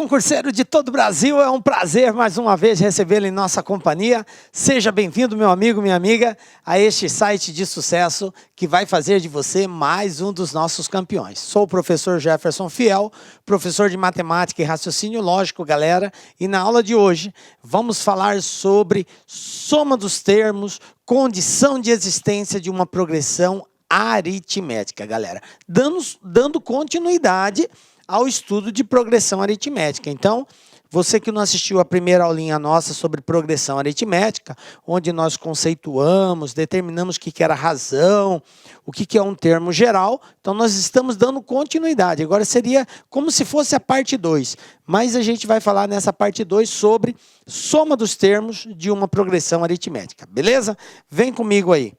concurseiro de todo o Brasil, é um prazer mais uma vez recebê-lo em nossa companhia. Seja bem-vindo, meu amigo, minha amiga, a este site de sucesso que vai fazer de você mais um dos nossos campeões. Sou o professor Jefferson Fiel, professor de matemática e raciocínio lógico, galera, e na aula de hoje vamos falar sobre soma dos termos, condição de existência de uma progressão aritmética, galera. Dando continuidade ao estudo de progressão aritmética. Então, você que não assistiu a primeira aulinha nossa sobre progressão aritmética, onde nós conceituamos, determinamos o que era razão, o que é um termo geral, então nós estamos dando continuidade. Agora seria como se fosse a parte 2, mas a gente vai falar nessa parte 2 sobre soma dos termos de uma progressão aritmética, beleza? Vem comigo aí.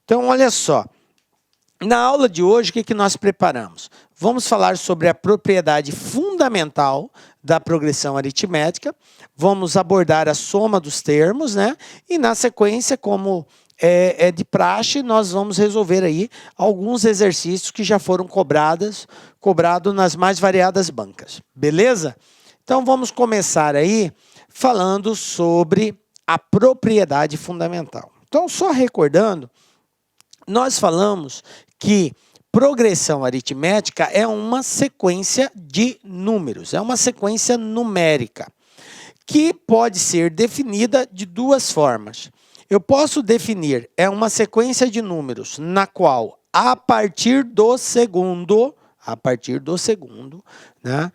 Então, olha só. Na aula de hoje, o que nós preparamos? Vamos falar sobre a propriedade fundamental da progressão aritmética, vamos abordar a soma dos termos, né? E na sequência, como é de praxe, nós vamos resolver aí alguns exercícios que já foram cobrados nas mais variadas bancas, beleza? Então vamos começar aí falando sobre a propriedade fundamental. Então, só recordando, nós falamos que progressão aritmética é uma sequência de números, é uma sequência numérica, que pode ser definida de duas formas. Eu posso definir, é uma sequência de números na qual, a partir do segundo, né,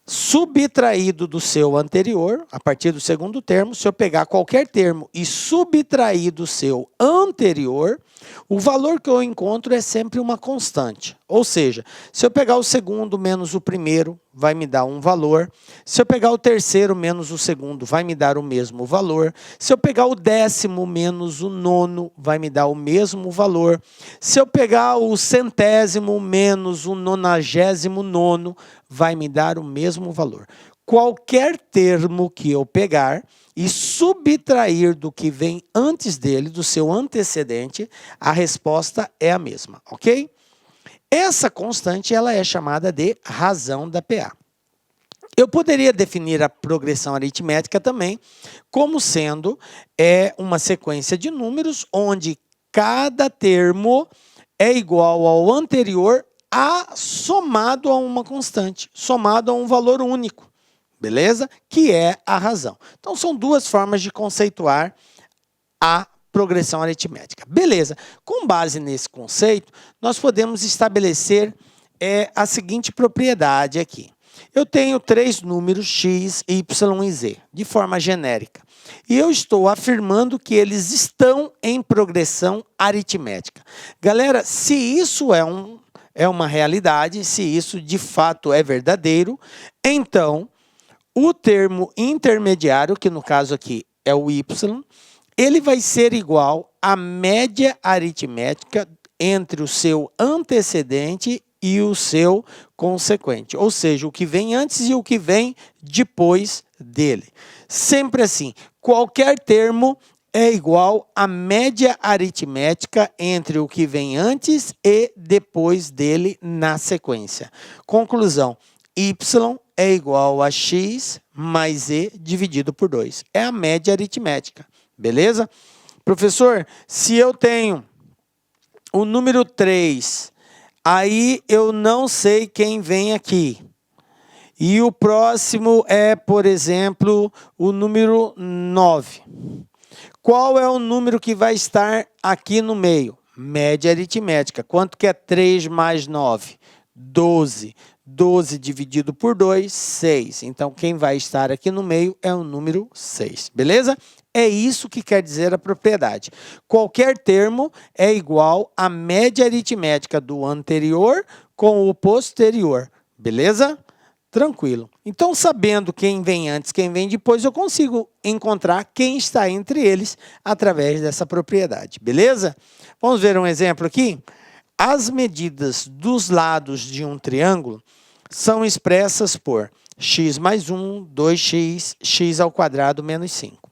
subtraído do seu anterior, a partir do segundo termo, se eu pegar qualquer termo e subtrair do seu anterior, o valor que eu encontro é sempre uma constante. Ou seja, se eu pegar o segundo menos o primeiro, vai me dar um valor. Se eu pegar o terceiro menos o segundo, vai me dar o mesmo valor. Se eu pegar o décimo menos o nono, vai me dar o mesmo valor. Se eu pegar o centésimo menos o 99º, vai me dar o mesmo valor. Qualquer termo que eu pegar e subtrair do que vem antes dele, do seu antecedente, a resposta é a mesma, ok? Essa constante ela é chamada de razão da PA. Eu poderia definir a progressão aritmética também como sendo uma sequência de números onde cada termo é igual ao anterior somado a uma constante, somado a um valor único. Beleza? Que é a razão. Então, são duas formas de conceituar a progressão aritmética. Beleza. Com base nesse conceito, nós podemos estabelecer a seguinte propriedade aqui. Eu tenho três números x, y e z, de forma genérica. E eu estou afirmando que eles estão em progressão aritmética. Galera, se isso é uma realidade, se isso de fato é verdadeiro, então o termo intermediário, que no caso aqui é o y, ele vai ser igual à média aritmética entre o seu antecedente e o seu consequente. Ou seja, o que vem antes e o que vem depois dele. Sempre assim, qualquer termo é igual à média aritmética entre o que vem antes e depois dele na sequência. Conclusão, y é igual a x mais z dividido por 2. É a média aritmética, beleza? Professor, se eu tenho o número 3, aí eu não sei quem vem aqui. E o próximo é, por exemplo, o número 9. Qual é o número que vai estar aqui no meio? Média aritmética. Quanto que é 3 mais 9? 12. 12 dividido por 2, 6. Então, quem vai estar aqui no meio é o número 6. Beleza? É isso que quer dizer a propriedade. Qualquer termo é igual à média aritmética do anterior com o posterior. Beleza? Tranquilo. Então, sabendo quem vem antes, quem vem depois, eu consigo encontrar quem está entre eles através dessa propriedade. Beleza? Vamos ver um exemplo aqui? As medidas dos lados de um triângulo são expressas por x mais 1, 2x, x ao quadrado menos 5.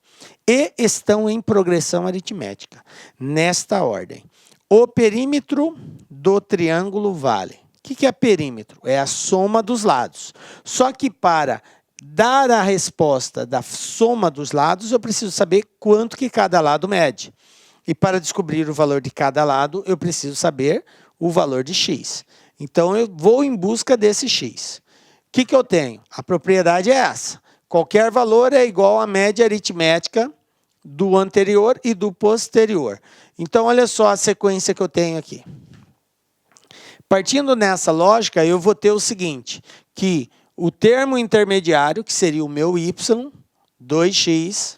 E estão em progressão aritmética, nesta ordem. O perímetro do triângulo vale que é perímetro? É a soma dos lados. Só que para dar a resposta da soma dos lados, eu preciso saber quanto que cada lado mede. E para descobrir o valor de cada lado, eu preciso saber o valor de x. Então, eu vou em busca desse x. O que eu tenho? A propriedade é essa. Qualquer valor é igual à média aritmética do anterior e do posterior. Então, olha só a sequência que eu tenho aqui. Partindo nessa lógica, eu vou ter o seguinte, que o termo intermediário, que seria o meu y, 2x,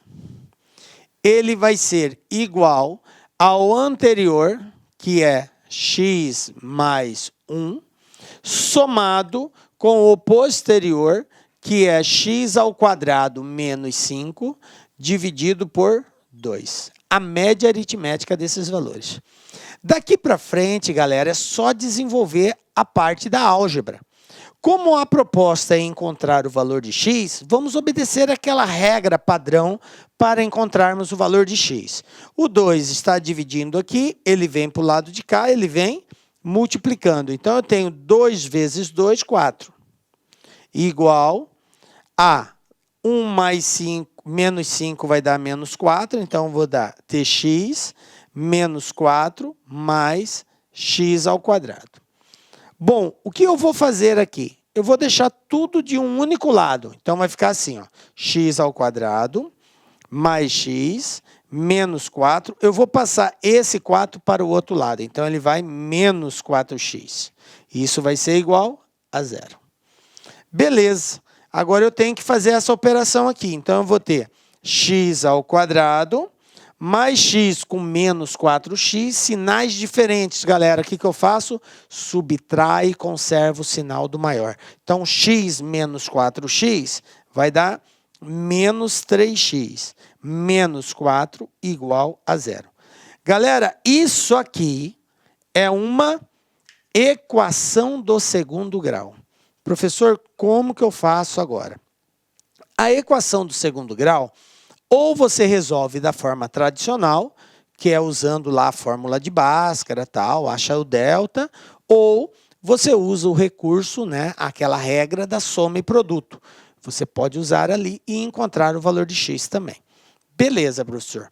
ele vai ser igual ao anterior, que é x mais 1, somado com o posterior, que é x ao quadrado menos 5, dividido por 2. A média aritmética desses valores. Daqui para frente, galera, é só desenvolver a parte da álgebra. Como a proposta é encontrar o valor de x, vamos obedecer aquela regra padrão para encontrarmos o valor de x. O 2 está dividindo aqui, ele vem para o lado de cá, ele vem multiplicando. Então, eu tenho 2 vezes 2, 4. Igual a 1 mais 5, menos 5 vai dar menos 4. Então, eu vou dar tx menos 4 mais x ao quadrado. Bom, o que eu vou fazer aqui? Eu vou deixar tudo de um único lado. Então, vai ficar assim, ó, x ao quadrado mais x menos 4. Eu vou passar esse 4 para o outro lado. Então, ele vai menos 4x. Isso vai ser igual a 0. Beleza. Agora, eu tenho que fazer essa operação aqui. Então, eu vou ter x ao quadrado mais x com menos 4x, sinais diferentes, galera. O que eu faço? Subtrai e conservo o sinal do maior. Então, x menos 4x vai dar menos 3x. Menos 4 igual a 0. Galera, isso aqui é uma equação do segundo grau. Professor, como que eu faço agora? A equação do segundo grau, ou você resolve da forma tradicional, que é usando lá a fórmula de Bhaskara, tal, acha o delta, ou você usa o recurso, né, aquela regra da soma e produto. Você pode usar ali e encontrar o valor de x também. Beleza, professor.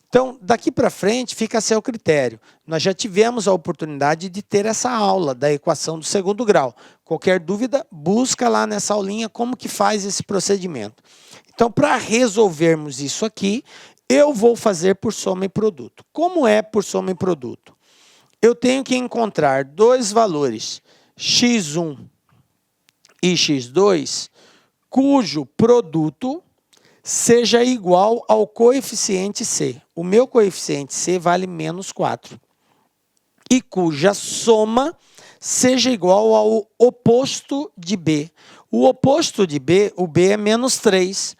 Então, daqui para frente, fica a seu critério. Nós já tivemos a oportunidade de ter essa aula da equação do segundo grau. Qualquer dúvida, busca lá nessa aulinha como que faz esse procedimento. Então, para resolvermos isso aqui, eu vou fazer por soma e produto. Como é por soma e produto? Eu tenho que encontrar dois valores, x1 e x2, cujo produto seja igual ao coeficiente c. O meu coeficiente c vale menos 4. E cuja soma seja igual ao oposto de b. O oposto de b, o b é menos 3.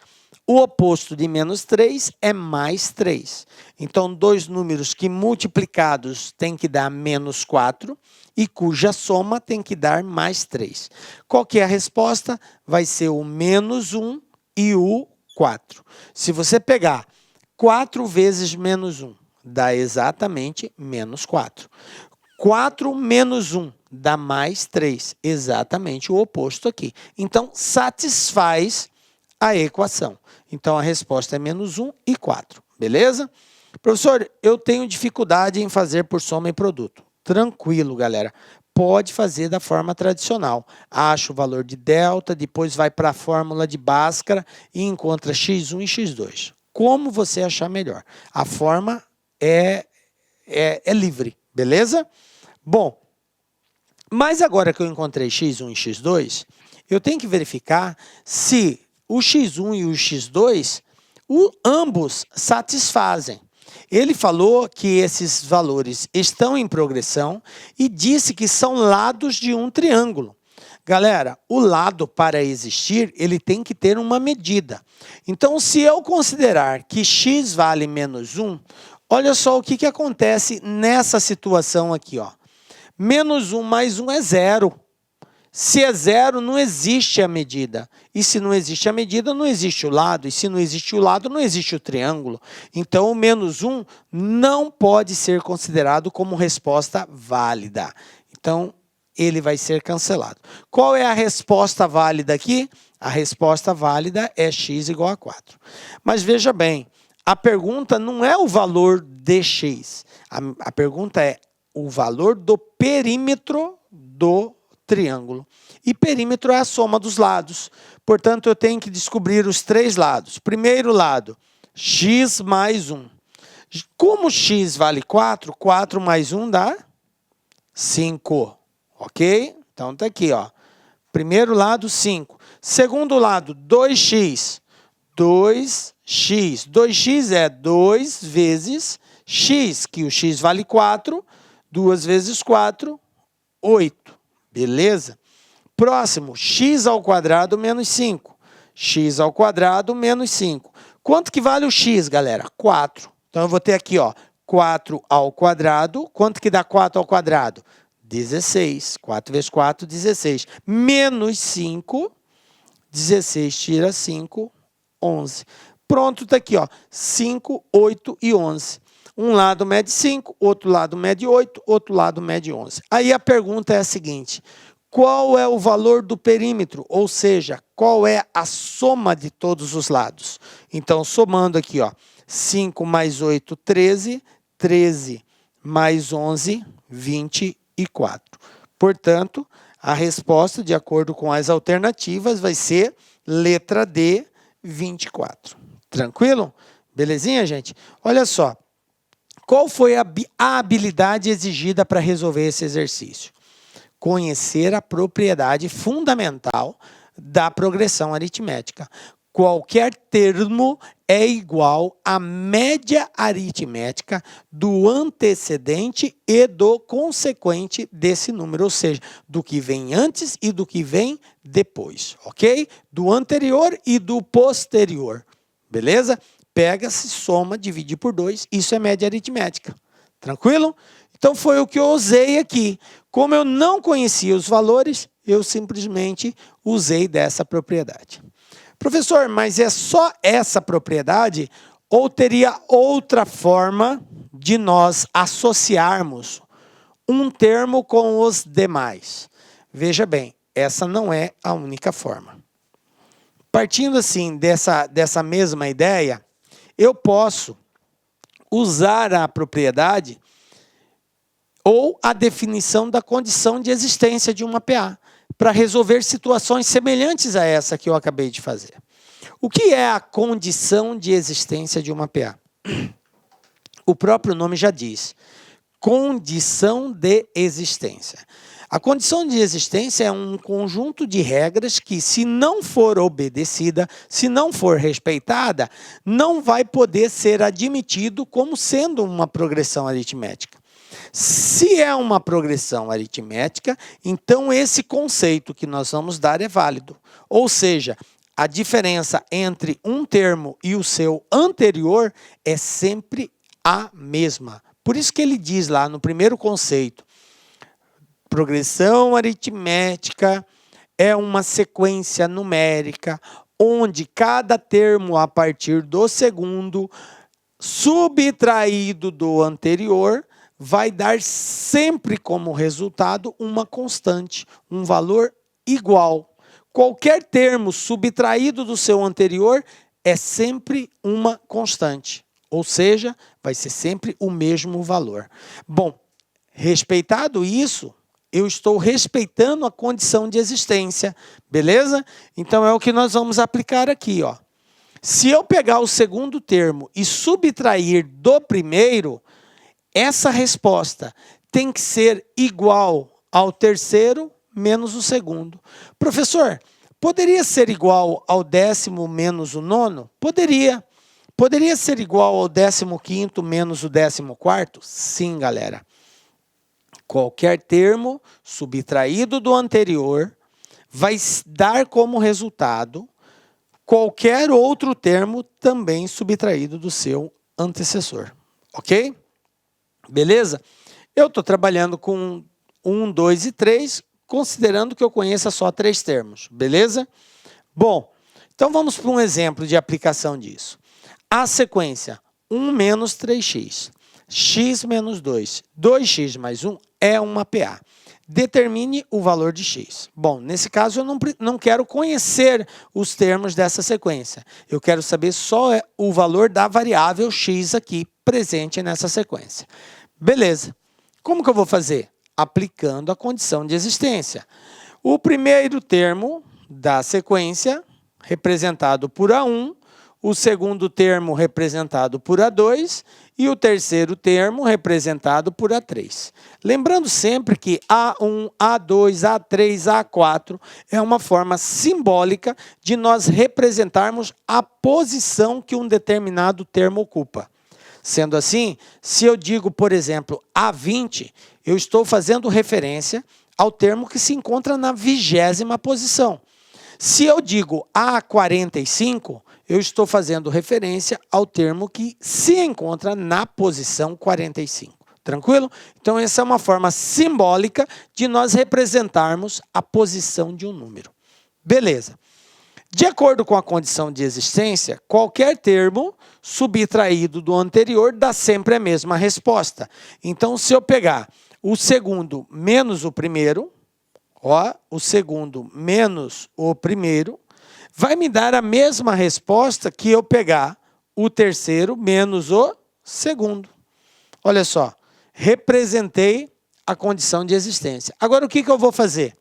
O oposto de menos 3 é mais 3. Então, dois números que multiplicados têm que dar menos 4 e cuja soma tem que dar mais 3. Qual que é a resposta? Vai ser o menos 1 e o 4. Se você pegar 4 vezes menos 1, dá exatamente menos 4. 4 menos 1 dá mais 3, exatamente o oposto aqui. Então, satisfaz a equação. Então, a resposta é menos 1 e 4, beleza? Professor, eu tenho dificuldade em fazer por soma e produto. Tranquilo, galera. Pode fazer da forma tradicional. Acha o valor de delta, depois vai para a fórmula de Bhaskara e encontra x1 e x2. Como você achar melhor. A forma é livre, beleza? Bom, mas agora que eu encontrei x1 e x2, eu tenho que verificar se o x1 e o x2, ambos satisfazem. Ele falou que esses valores estão em progressão e disse que são lados de um triângulo. Galera, o lado para existir, ele tem que ter uma medida. Então, se eu considerar que x vale menos 1, olha só o que acontece nessa situação aqui, ó. Menos 1 mais 1 é 0. Se é 0, não existe a medida. E se não existe a medida, não existe o lado. E se não existe o lado, não existe o triângulo. Então, o menos 1 não pode ser considerado como resposta válida. Então, ele vai ser cancelado. Qual é a resposta válida aqui? A resposta válida é x igual a 4. Mas veja bem, a pergunta não é o valor de x. A pergunta é o valor do perímetro do triângulo. E perímetro é a soma dos lados. Portanto, eu tenho que descobrir os 3 lados. Primeiro lado, x mais 1. Como x vale 4, 4 mais 1 dá 5. Ok? Então, está aqui, ó. Primeiro lado, 5. Segundo lado, 2x. 2x. 2x é 2 vezes x, que o x vale 4. 2 vezes 4, 8. Beleza? Próximo, x ao quadrado menos 5. X ao quadrado menos 5. Quanto que vale o x, galera? 4. Então, eu vou ter aqui, ó, 4 ao quadrado. Quanto que dá 4 ao quadrado? 16. 4 vezes 4, 16. Menos 5. 16 tira 5, 11. Pronto, está aqui, ó, 5, 8 e 11. Um lado mede 5, outro lado mede 8, outro lado mede 11. Aí a pergunta é a seguinte: qual é o valor do perímetro? Ou seja, qual é a soma de todos os lados? Então, somando aqui, ó, 5 mais 8, 13. 13 mais 11, 24. Portanto, a resposta, de acordo com as alternativas, vai ser letra D, 24. Tranquilo? Belezinha, gente? Olha só. Qual foi a habilidade exigida para resolver esse exercício? Conhecer a propriedade fundamental da progressão aritmética. Qualquer termo é igual à média aritmética do antecedente e do consequente desse número, ou seja, do que vem antes e do que vem depois, ok? Do anterior e do posterior, beleza? Pega-se, soma, divide por 2, isso é média aritmética. Tranquilo? Então, foi o que eu usei aqui. Como eu não conhecia os valores, eu simplesmente usei dessa propriedade. Professor, mas é só essa propriedade ou teria outra forma de nós associarmos um termo com os demais? Veja bem, essa não é a única forma. Partindo assim dessa mesma ideia, eu posso usar a propriedade ou a definição da condição de existência de uma PA para resolver situações semelhantes a essa que eu acabei de fazer. O que é a condição de existência de uma PA? O próprio nome já diz, condição de existência. A condição de existência é um conjunto de regras que, se não for obedecida, se não for respeitada, não vai poder ser admitido como sendo uma progressão aritmética. Se é uma progressão aritmética, então esse conceito que nós vamos dar é válido. Ou seja, a diferença entre um termo e o seu anterior é sempre a mesma. Por isso que ele diz lá no primeiro conceito, progressão aritmética é uma sequência numérica onde cada termo a partir do segundo, subtraído do anterior, vai dar sempre como resultado uma constante, um valor igual. Qualquer termo subtraído do seu anterior é sempre uma constante, ou seja, vai ser sempre o mesmo valor. Bom, respeitado isso, eu estou respeitando a condição de existência, beleza? Então é o que nós vamos aplicar aqui, ó. Se eu pegar o segundo termo e subtrair do primeiro, essa resposta tem que ser igual ao terceiro menos o segundo. Professor, poderia ser igual ao 10º menos o 9º? Poderia. Poderia ser igual ao 15º menos o 14º? Sim, galera. Qualquer termo subtraído do anterior vai dar como resultado qualquer outro termo também subtraído do seu antecessor. Ok? Beleza? Eu estou trabalhando com 1, 2 e 3, considerando que eu conheça só 3 termos. Beleza? Bom, então vamos para um exemplo de aplicação disso. A sequência 1 menos 3x. X menos 2. 2x mais 1 é uma PA. Determine o valor de x. Bom, nesse caso eu não quero conhecer os termos dessa sequência. Eu quero saber só o valor da variável x aqui presente nessa sequência. Beleza. Como que eu vou fazer? Aplicando a condição de existência. O primeiro termo da sequência, representado por A1, o segundo termo representado por A2 e o terceiro termo representado por A3. Lembrando sempre que A1, A2, A3, A4 é uma forma simbólica de nós representarmos a posição que um determinado termo ocupa. Sendo assim, se eu digo, por exemplo, A20, eu estou fazendo referência ao termo que se encontra na 20ª posição. Se eu digo A45, eu estou fazendo referência ao termo que se encontra na posição 45. Tranquilo? Então, essa é uma forma simbólica de nós representarmos a posição de um número. Beleza. De acordo com a condição de existência, qualquer termo subtraído do anterior dá sempre a mesma resposta. Então, se eu pegar o segundo menos o primeiro, o segundo menos o primeiro, vai me dar a mesma resposta que eu pegar o terceiro menos o segundo. Olha só, representei a condição de existência. Agora, o que eu vou fazer?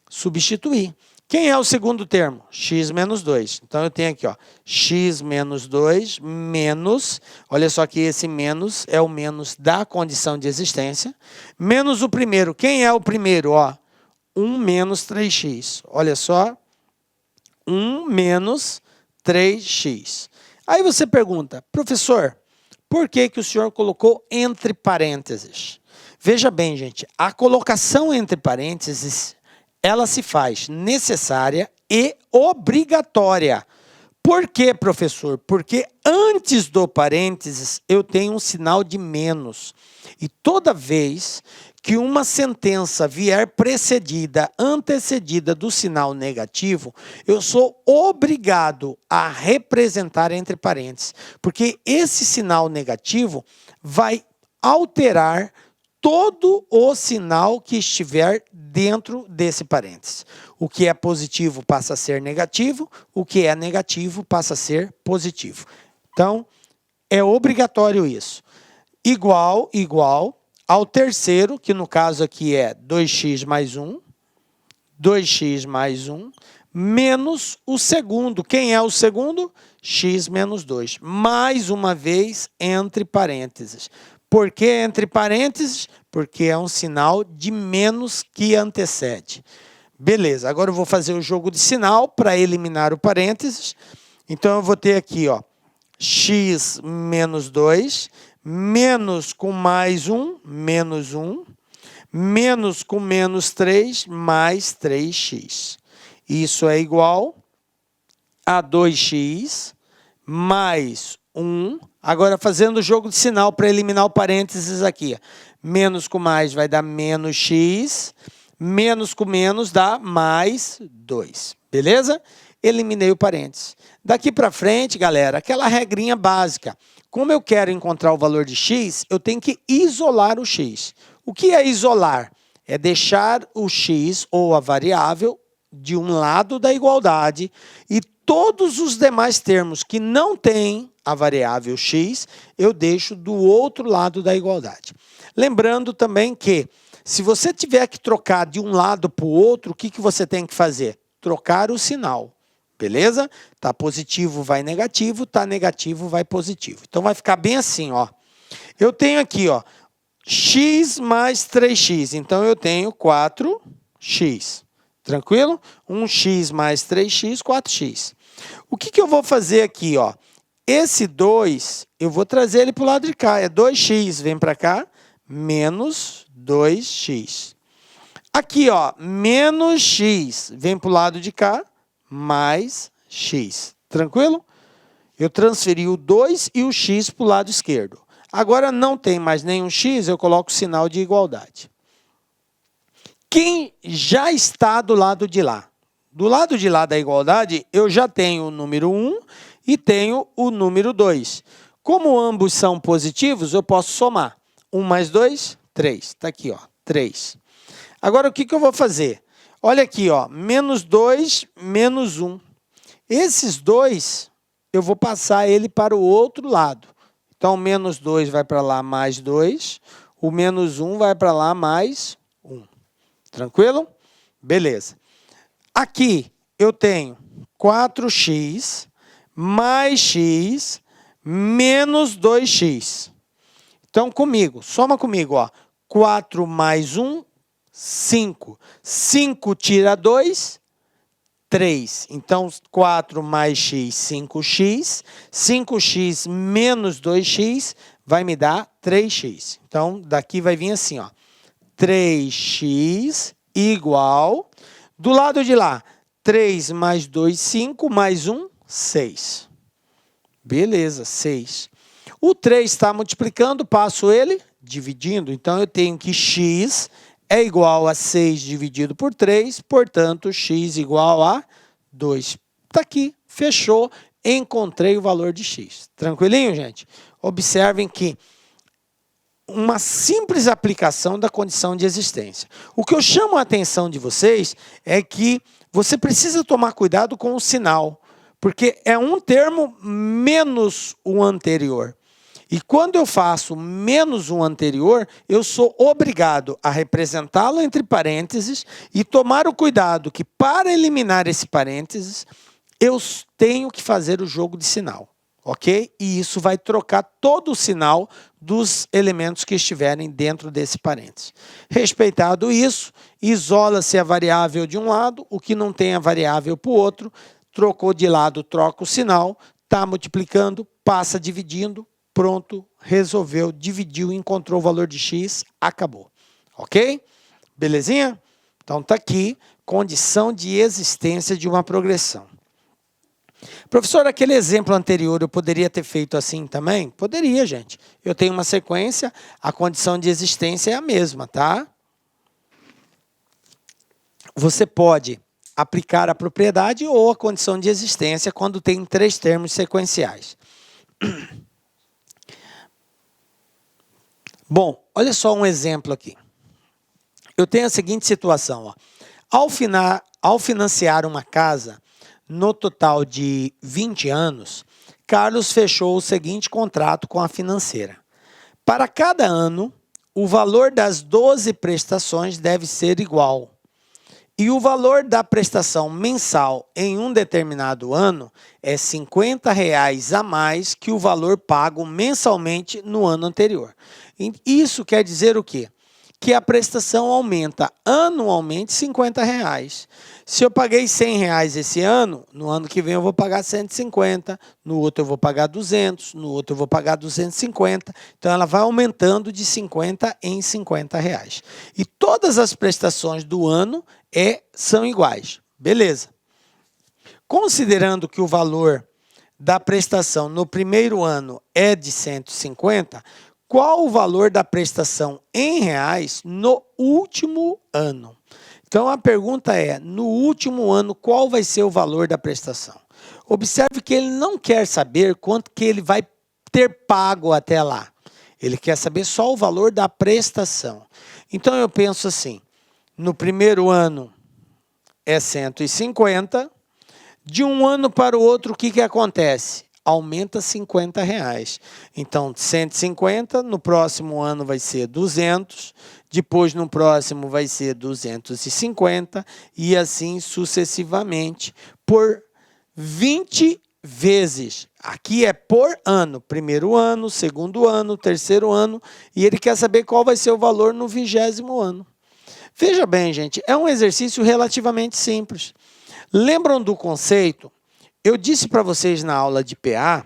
Substituir. Quem é o segundo termo? X menos 2. Então, eu tenho aqui, x menos 2 menos, olha só que esse menos é o menos da condição de existência, menos o primeiro. Quem é o primeiro? 1 menos 3x. Olha só, 1 menos 3x. Aí você pergunta, professor, por que o senhor colocou entre parênteses? Veja bem, gente, a colocação entre parênteses, ela se faz necessária e obrigatória. Por quê, professor? Porque antes do parênteses eu tenho um sinal de menos. E toda vez que uma sentença vier antecedida do sinal negativo, eu sou obrigado a representar entre parênteses, porque esse sinal negativo vai alterar todo o sinal que estiver dentro desse parênteses. O que é positivo passa a ser negativo, o que é negativo passa a ser positivo. Então, é obrigatório isso. Igual ao terceiro, que no caso aqui é 2x mais 1, 2x mais 1, menos o segundo. Quem é o segundo? X menos 2. Mais uma vez, entre parênteses. Por que entre parênteses? Porque é um sinal de menos que antecede. Beleza, agora eu vou fazer o jogo de sinal para eliminar o parênteses. Então, eu vou ter aqui, x menos 2, menos com mais 1, menos 1, menos com menos 3, mais 3x. Isso é igual a 2x mais 1. Agora, fazendo o jogo de sinal para eliminar o parênteses aqui. Menos com mais vai dar menos x, menos com menos dá mais 2. Beleza? Eliminei o parênteses. Daqui para frente, galera, aquela regrinha básica. Como eu quero encontrar o valor de x, eu tenho que isolar o x. O que é isolar? É deixar o x, ou a variável, de um lado da igualdade e todos os demais termos que não têm a variável x, eu deixo do outro lado da igualdade. Lembrando também que, se você tiver que trocar de um lado para o outro, o que você tem que fazer? Trocar o sinal. Beleza? Tá positivo, vai negativo, tá negativo, vai positivo. Então, vai ficar bem assim, Eu tenho aqui, x mais 3x. Então, eu tenho 4x. Tranquilo? 1x mais 3x, 4x. O que eu vou fazer aqui, Esse 2, eu vou trazer ele para o lado de cá. É 2x, vem para cá, menos 2x. Aqui, menos x, vem para o lado de cá, mais x. Tranquilo? Eu transferi o 2 e o x para o lado esquerdo. Agora, não tem mais nenhum x, eu coloco o sinal de igualdade. Quem já está do lado de lá? Do lado de lá da igualdade, eu já tenho o número 1 e tenho o número 2. Como ambos são positivos, eu posso somar. 1 mais 2, 3. Está aqui, 3. Agora, o que eu vou fazer? Olha aqui, ó, menos 2, menos 1. Esses dois, eu vou passar ele para o outro lado. Então, menos 2 vai para lá, mais 2. O menos 1 vai para lá, mais 1. Tranquilo? Beleza. Aqui, eu tenho 4x mais x menos 2x. Então, soma comigo, ó. 4 mais 1, 5. 5 tira 2, 3. Então, 4 mais x, 5x. 5x menos 2x vai me dar 3x. Então, daqui vai vir assim, ó. 3x igual... Do lado de lá, 3 mais 2, 5, mais 1, 6. Beleza, 6. O 3 está multiplicando, passo ele dividindo. Então, eu tenho que x é igual a 6 dividido por 3, portanto, x igual a 2. Está aqui, fechou, encontrei o valor de x. Tranquilinho, gente? Observem que uma simples aplicação da condição de existência. O que eu chamo a atenção de vocês é que você precisa tomar cuidado com o sinal, porque é um termo menos o anterior. E quando eu faço menos um anterior, eu sou obrigado a representá-lo entre parênteses e tomar o cuidado que, para eliminar esse parênteses, eu tenho que fazer o jogo de sinal. Ok? E isso vai trocar todo o sinal dos elementos que estiverem dentro desse parênteses. Respeitado isso, isola-se a variável de um lado, o que não tem a variável para o outro, trocou de lado, troca o sinal, está multiplicando, passa dividindo, pronto, resolveu, dividiu, encontrou o valor de x, acabou. Ok? Belezinha? Então está aqui, condição de existência de uma progressão. Professor, aquele exemplo anterior eu poderia ter feito assim também? Poderia, gente. Eu tenho uma sequência, a condição de existência é a mesma, tá? Você pode aplicar a propriedade ou a condição de existência quando tem 3 termos sequenciais. Bom, olha só um exemplo aqui. Eu tenho a seguinte situação, ó. Ao financiar uma casa, no total de 20 anos, Carlos fechou o seguinte contrato com a financeira. Para cada ano, o valor das 12 prestações deve ser igual. E o valor da prestação mensal em um determinado ano é R$ 50,00 a mais que o valor pago mensalmente no ano anterior. Isso quer dizer o quê? Que a prestação aumenta anualmente R$ 50,00. Se eu paguei R$ 100,00 esse ano, no ano que vem eu vou pagar 150, no outro eu vou pagar 200, no outro eu vou pagar 250. Então, ela vai aumentando de 50 em 50 reais. E todas as prestações do ano são iguais. Beleza. Considerando que o valor da prestação no primeiro ano é de 150, qual o valor da prestação em reais no último ano? Então, a pergunta é, no último ano, qual vai ser o valor da prestação? Observe que ele não quer saber quanto que ele vai ter pago até lá. Ele quer saber só o valor da prestação. Então, eu penso assim, no primeiro ano é 150, de um ano para o outro, o que acontece? Aumenta R$ 50,00. Então, 150, no próximo ano vai ser 200, depois no próximo vai ser 250 e assim sucessivamente por 20 vezes. Aqui é por ano, primeiro ano, segundo ano, terceiro ano, e ele quer saber qual vai ser o valor no 20º ano. Veja bem, gente, é um exercício relativamente simples. Lembram do conceito? Eu disse para vocês na aula de PA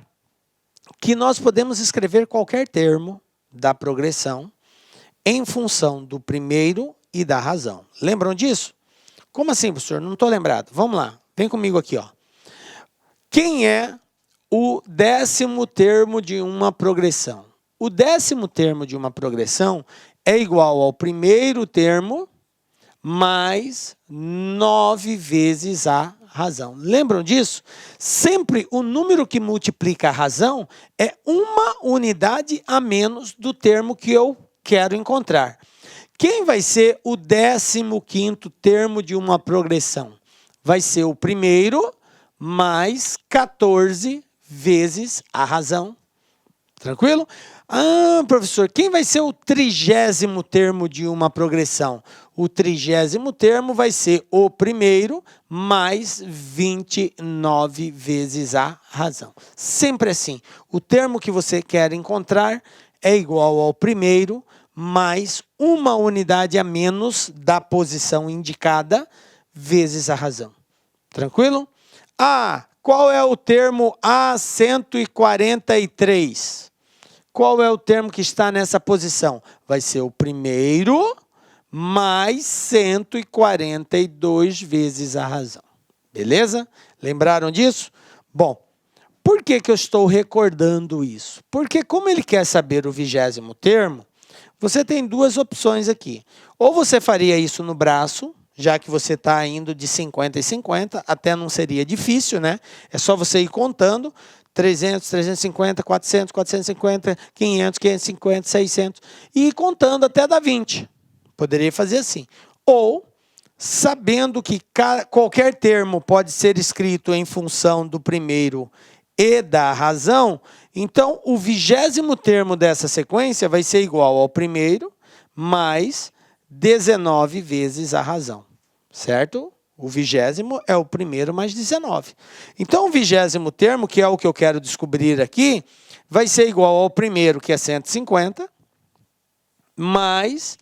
que nós podemos escrever qualquer termo da progressão em função do primeiro e da razão. Lembram disso? Como assim, professor? Não estou lembrado. Vamos lá, vem comigo aqui, ó. Quem é o 10º termo de uma progressão? O 10º termo de uma progressão é igual ao primeiro termo mais 9 vezes a razão. Lembram disso? Sempre o número que multiplica a razão é uma unidade a menos do termo que eu quero encontrar. Quem vai ser o 15º termo de uma progressão? Vai ser o primeiro mais 14 vezes a razão. Tranquilo? Ah, professor, quem vai ser o 30º termo de uma progressão? O 30º termo vai ser o primeiro mais 29 vezes a razão. Sempre assim. O termo que você quer encontrar é igual ao primeiro mais uma unidade a menos da posição indicada vezes a razão. Tranquilo? Ah, qual é o termo A143? Qual é o termo que está nessa posição? Vai ser o primeiro mais 142 vezes a razão. Beleza? Lembraram disso? Bom, por que eu estou recordando isso? Porque como ele quer saber o 20º termo, você tem duas opções aqui. Ou você faria isso no braço, já que você está indo de 50 em 50, até não seria difícil, né? É só você ir contando 300, 350, 400, 450, 500, 550, 600 e ir contando até dar 20. Poderia fazer assim. Ou, sabendo que qualquer termo pode ser escrito em função do primeiro e da razão, então o 20º termo dessa sequência vai ser igual ao primeiro mais 19 vezes a razão, certo? O 20º é o primeiro mais 19. Então, o 20º termo, que é o que eu quero descobrir aqui, vai ser igual ao primeiro, que é 150, mais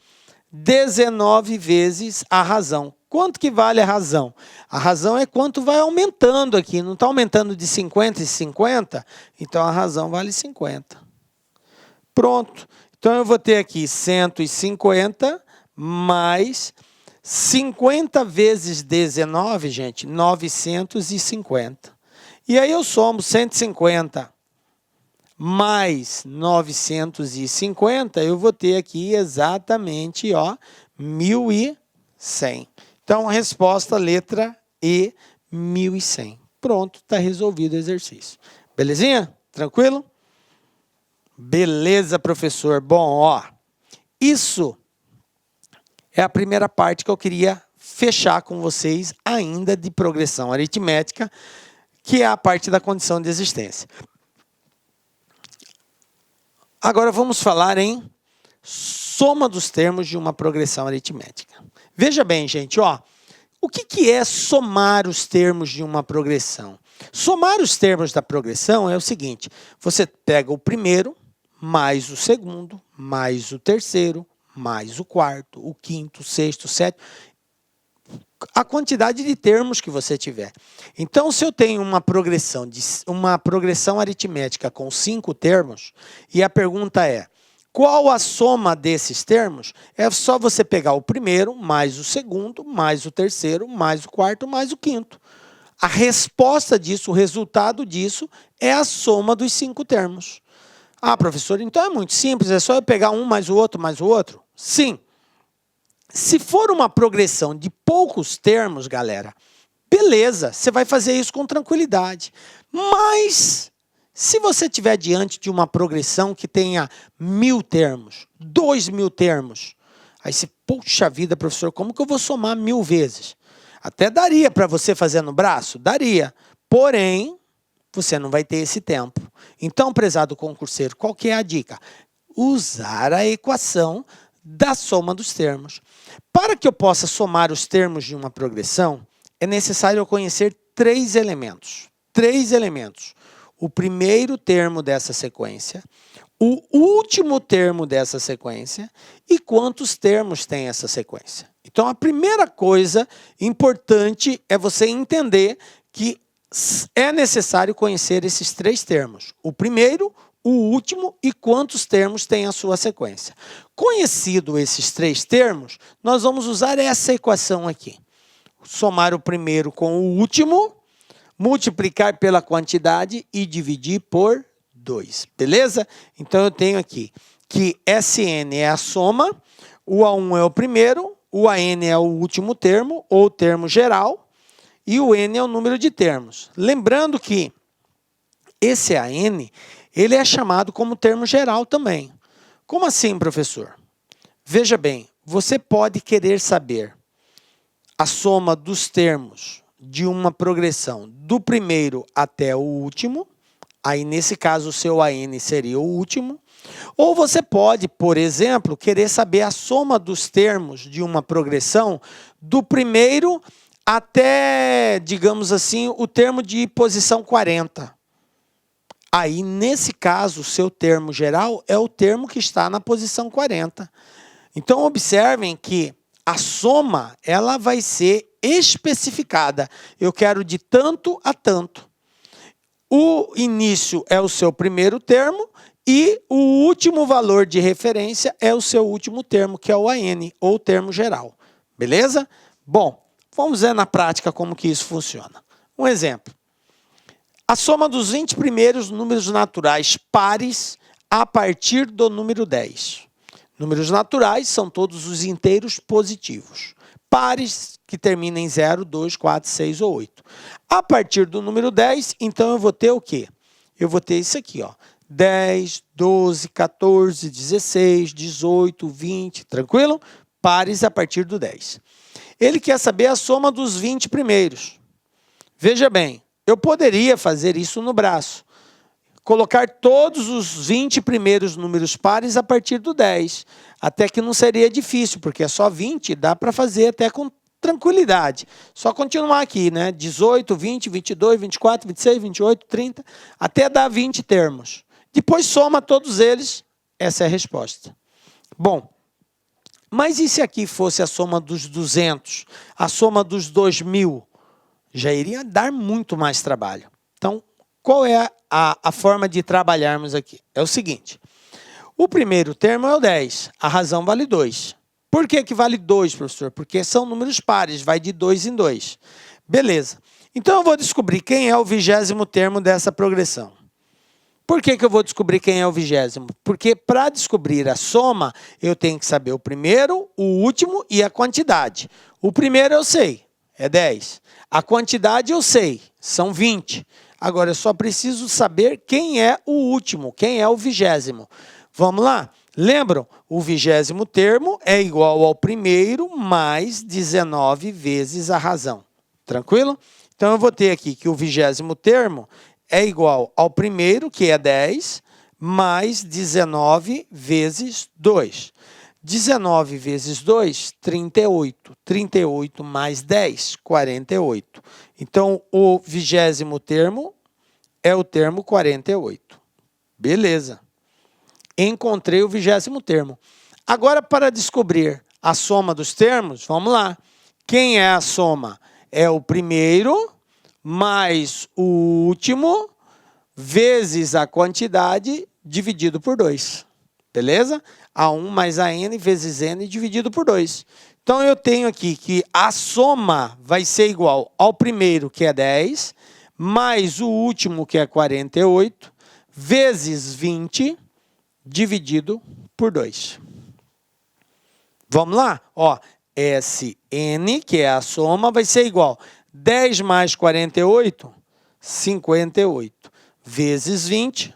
19 vezes a razão. Quanto que vale a razão? A razão é quanto vai aumentando aqui. Não está aumentando de 50 em 50? Então, a razão vale 50. Pronto. Então, eu vou ter aqui 150 mais 50 vezes 19, gente, 950. E aí eu somo 150 mais 950, eu vou ter aqui exatamente, ó, 1.100. Então, resposta letra E, 1.100. Pronto, está resolvido o exercício. Belezinha? Tranquilo? Beleza, professor. Bom, ó, isso é a primeira parte que eu queria fechar com vocês ainda de progressão aritmética, que é a parte da condição de existência. Agora vamos falar em soma dos termos de uma progressão aritmética. Veja bem, gente, ó, o que é somar os termos de uma progressão? Somar os termos da progressão é o seguinte: você pega o primeiro, mais o segundo, mais o terceiro, mais o quarto, o quinto, o sexto, o sétimo, a quantidade de termos que você tiver. Então, se eu tenho uma progressão aritmética com 5 termos, e a pergunta é, qual a soma desses termos? É só você pegar o primeiro, mais o segundo, mais o terceiro, mais o quarto, mais o quinto. A resposta disso, o resultado disso, é a soma dos 5 termos. Ah, professor, então é muito simples, é só eu pegar um mais o outro, mais o outro? Sim. Se for uma progressão de poucos termos, galera, beleza, você vai fazer isso com tranquilidade. Mas, se você estiver diante de uma progressão que tenha 1.000 termos, 2.000 termos, aí você, poxa vida, professor, como que eu vou somar 1.000 vezes? Até daria para você fazer no braço? Daria. Porém, você não vai ter esse tempo. Então, prezado concurseiro, qual que é a dica? Usar a equação da soma dos termos. Para que eu possa somar os termos de uma progressão, é necessário eu conhecer 3 elementos. 3 elementos. O primeiro termo dessa sequência, o último termo dessa sequência e quantos termos tem essa sequência. Então, a primeira coisa importante é você entender que é necessário conhecer esses 3 termos. O primeiro, o último e quantos termos tem a sua sequência. Conhecido esses 3 termos, nós vamos usar essa equação aqui. Somar o primeiro com o último, multiplicar pela quantidade e dividir por 2. Beleza? Então, eu tenho aqui que Sn é a soma, o A1 é o primeiro, o An é o último termo, ou termo geral, e o N é o número de termos. Lembrando que esse An, ele é chamado como termo geral também. Como assim, professor? Veja bem, você pode querer saber a soma dos termos de uma progressão do primeiro até o último. Aí, nesse caso, o seu AN seria o último. Ou você pode, por exemplo, querer saber a soma dos termos de uma progressão do primeiro até, digamos assim, o termo de posição 40. Aí, nesse caso, o seu termo geral é o termo que está na posição 40. Então, observem que a soma ela vai ser especificada. Eu quero de tanto a tanto. O início é o seu primeiro termo e o último valor de referência é o seu último termo, que é o AN, ou termo geral. Beleza? Bom, vamos ver na prática como que isso funciona. Um exemplo. A soma dos 20 primeiros números naturais pares a partir do número 10. Números naturais são todos os inteiros positivos. Pares que terminam em 0, 2, 4, 6 ou 8. A partir do número 10, então eu vou ter o quê? Eu vou ter isso aqui, ó. 10, 12, 14, 16, 18, 20, tranquilo? Pares a partir do 10. Ele quer saber a soma dos 20 primeiros. Veja bem, eu poderia fazer isso no braço. Colocar todos os 20 primeiros números pares a partir do 10. Até que não seria difícil, porque é só 20, dá para fazer até com tranquilidade. Só continuar aqui, né? 18, 20, 22, 24, 26, 28, 30, até dar 20 termos. Depois soma todos eles, essa é a resposta. Bom, mas e se aqui fosse a soma dos 200, a soma dos 2000? Já iria dar muito mais trabalho. Então, qual é a forma de trabalharmos aqui? É o seguinte, o primeiro termo é o 10, a razão vale 2. Por que vale 2, professor? Porque são números pares, vai de 2 em 2. Beleza. Então, eu vou descobrir quem é o 20º termo dessa progressão. Por que eu vou descobrir quem é o 20º? Porque para descobrir a soma, eu tenho que saber o primeiro, o último e a quantidade. O primeiro eu sei, é 10. A quantidade eu sei, são 20. Agora, eu só preciso saber quem é o último, quem é o 20º. Vamos lá? Lembram? O 20º termo é igual ao primeiro mais 19 vezes a razão. Tranquilo? Então, eu vou ter aqui que o 20º termo é igual ao primeiro, que é 10, mais 19 vezes 2. 19 vezes 2, 38. 38 mais 10, 48. Então, o 20º termo é o termo 48. Beleza. Encontrei o 20º termo. Agora, para descobrir a soma dos termos, vamos lá. Quem é a soma? É o primeiro mais o último vezes a quantidade dividido por 2. Beleza? A1 mais a n vezes n dividido por 2. Então, eu tenho aqui que a soma vai ser igual ao primeiro, que é 10, mais o último, que é 48, vezes 20, dividido por 2. Vamos lá? Ó, Sn, que é a soma, vai ser igual 10 mais 48, 58, vezes 20,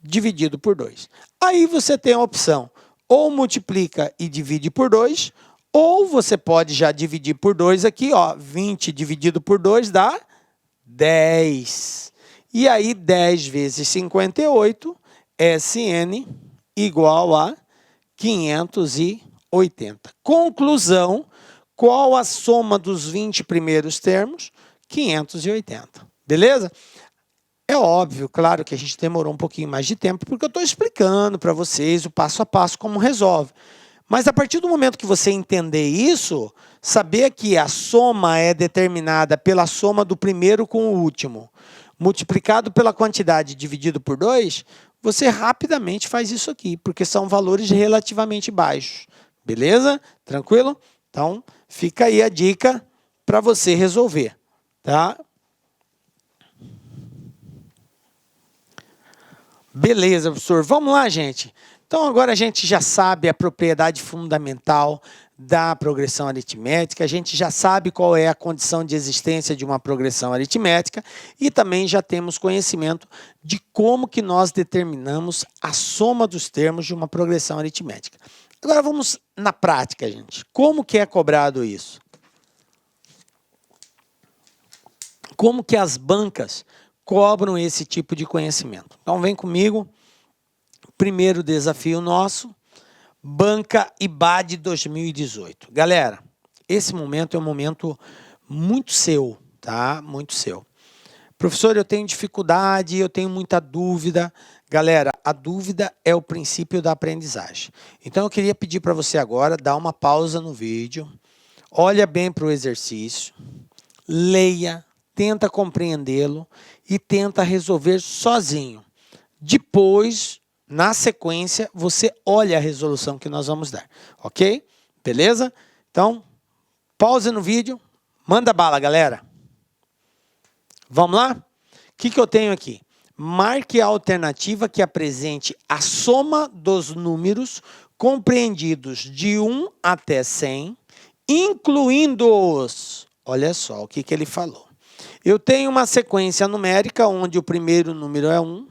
dividido por 2. Aí você tem a opção, ou multiplica e divide por 2, ou você pode já dividir por 2 aqui, ó, 20 dividido por 2 dá 10. E aí, 10 vezes 58, Sn igual a 580. Conclusão, qual a soma dos 20 primeiros termos? 580. Beleza? É óbvio, claro que a gente demorou um pouquinho mais de tempo, porque eu estou explicando para vocês o passo a passo como resolve. Mas a partir do momento que você entender isso, saber que a soma é determinada pela soma do primeiro com o último, multiplicado pela quantidade dividido por 2, você rapidamente faz isso aqui, porque são valores relativamente baixos. Beleza? Tranquilo? Então, fica aí a dica para você resolver. Tá? Beleza, professor. Vamos lá, gente. Então, agora a gente já sabe a propriedade fundamental da progressão aritmética, a gente já sabe qual é a condição de existência de uma progressão aritmética e também já temos conhecimento de como que nós determinamos a soma dos termos de uma progressão aritmética. Agora vamos na prática, gente. Como que é cobrado isso? Como que as bancas cobram esse tipo de conhecimento? Então vem comigo. Primeiro desafio nosso, Banca IBAD 2018. Galera, esse momento é um momento muito seu, tá? Muito seu. Professor, eu tenho dificuldade, eu tenho muita dúvida. Galera, a dúvida é o princípio da aprendizagem. Então eu queria pedir para você agora dar uma pausa no vídeo, olha bem para o exercício, leia, tenta compreendê-lo e tenta resolver sozinho. Depois, na sequência, você olha a resolução que nós vamos dar, ok? Beleza? Então, pausa no vídeo, manda bala, galera. Vamos lá? O que eu tenho aqui? Marque a alternativa que apresente a soma dos números compreendidos de 1 até 100, incluindo-os. Olha só o que ele falou. Eu tenho uma sequência numérica onde o primeiro número é 1.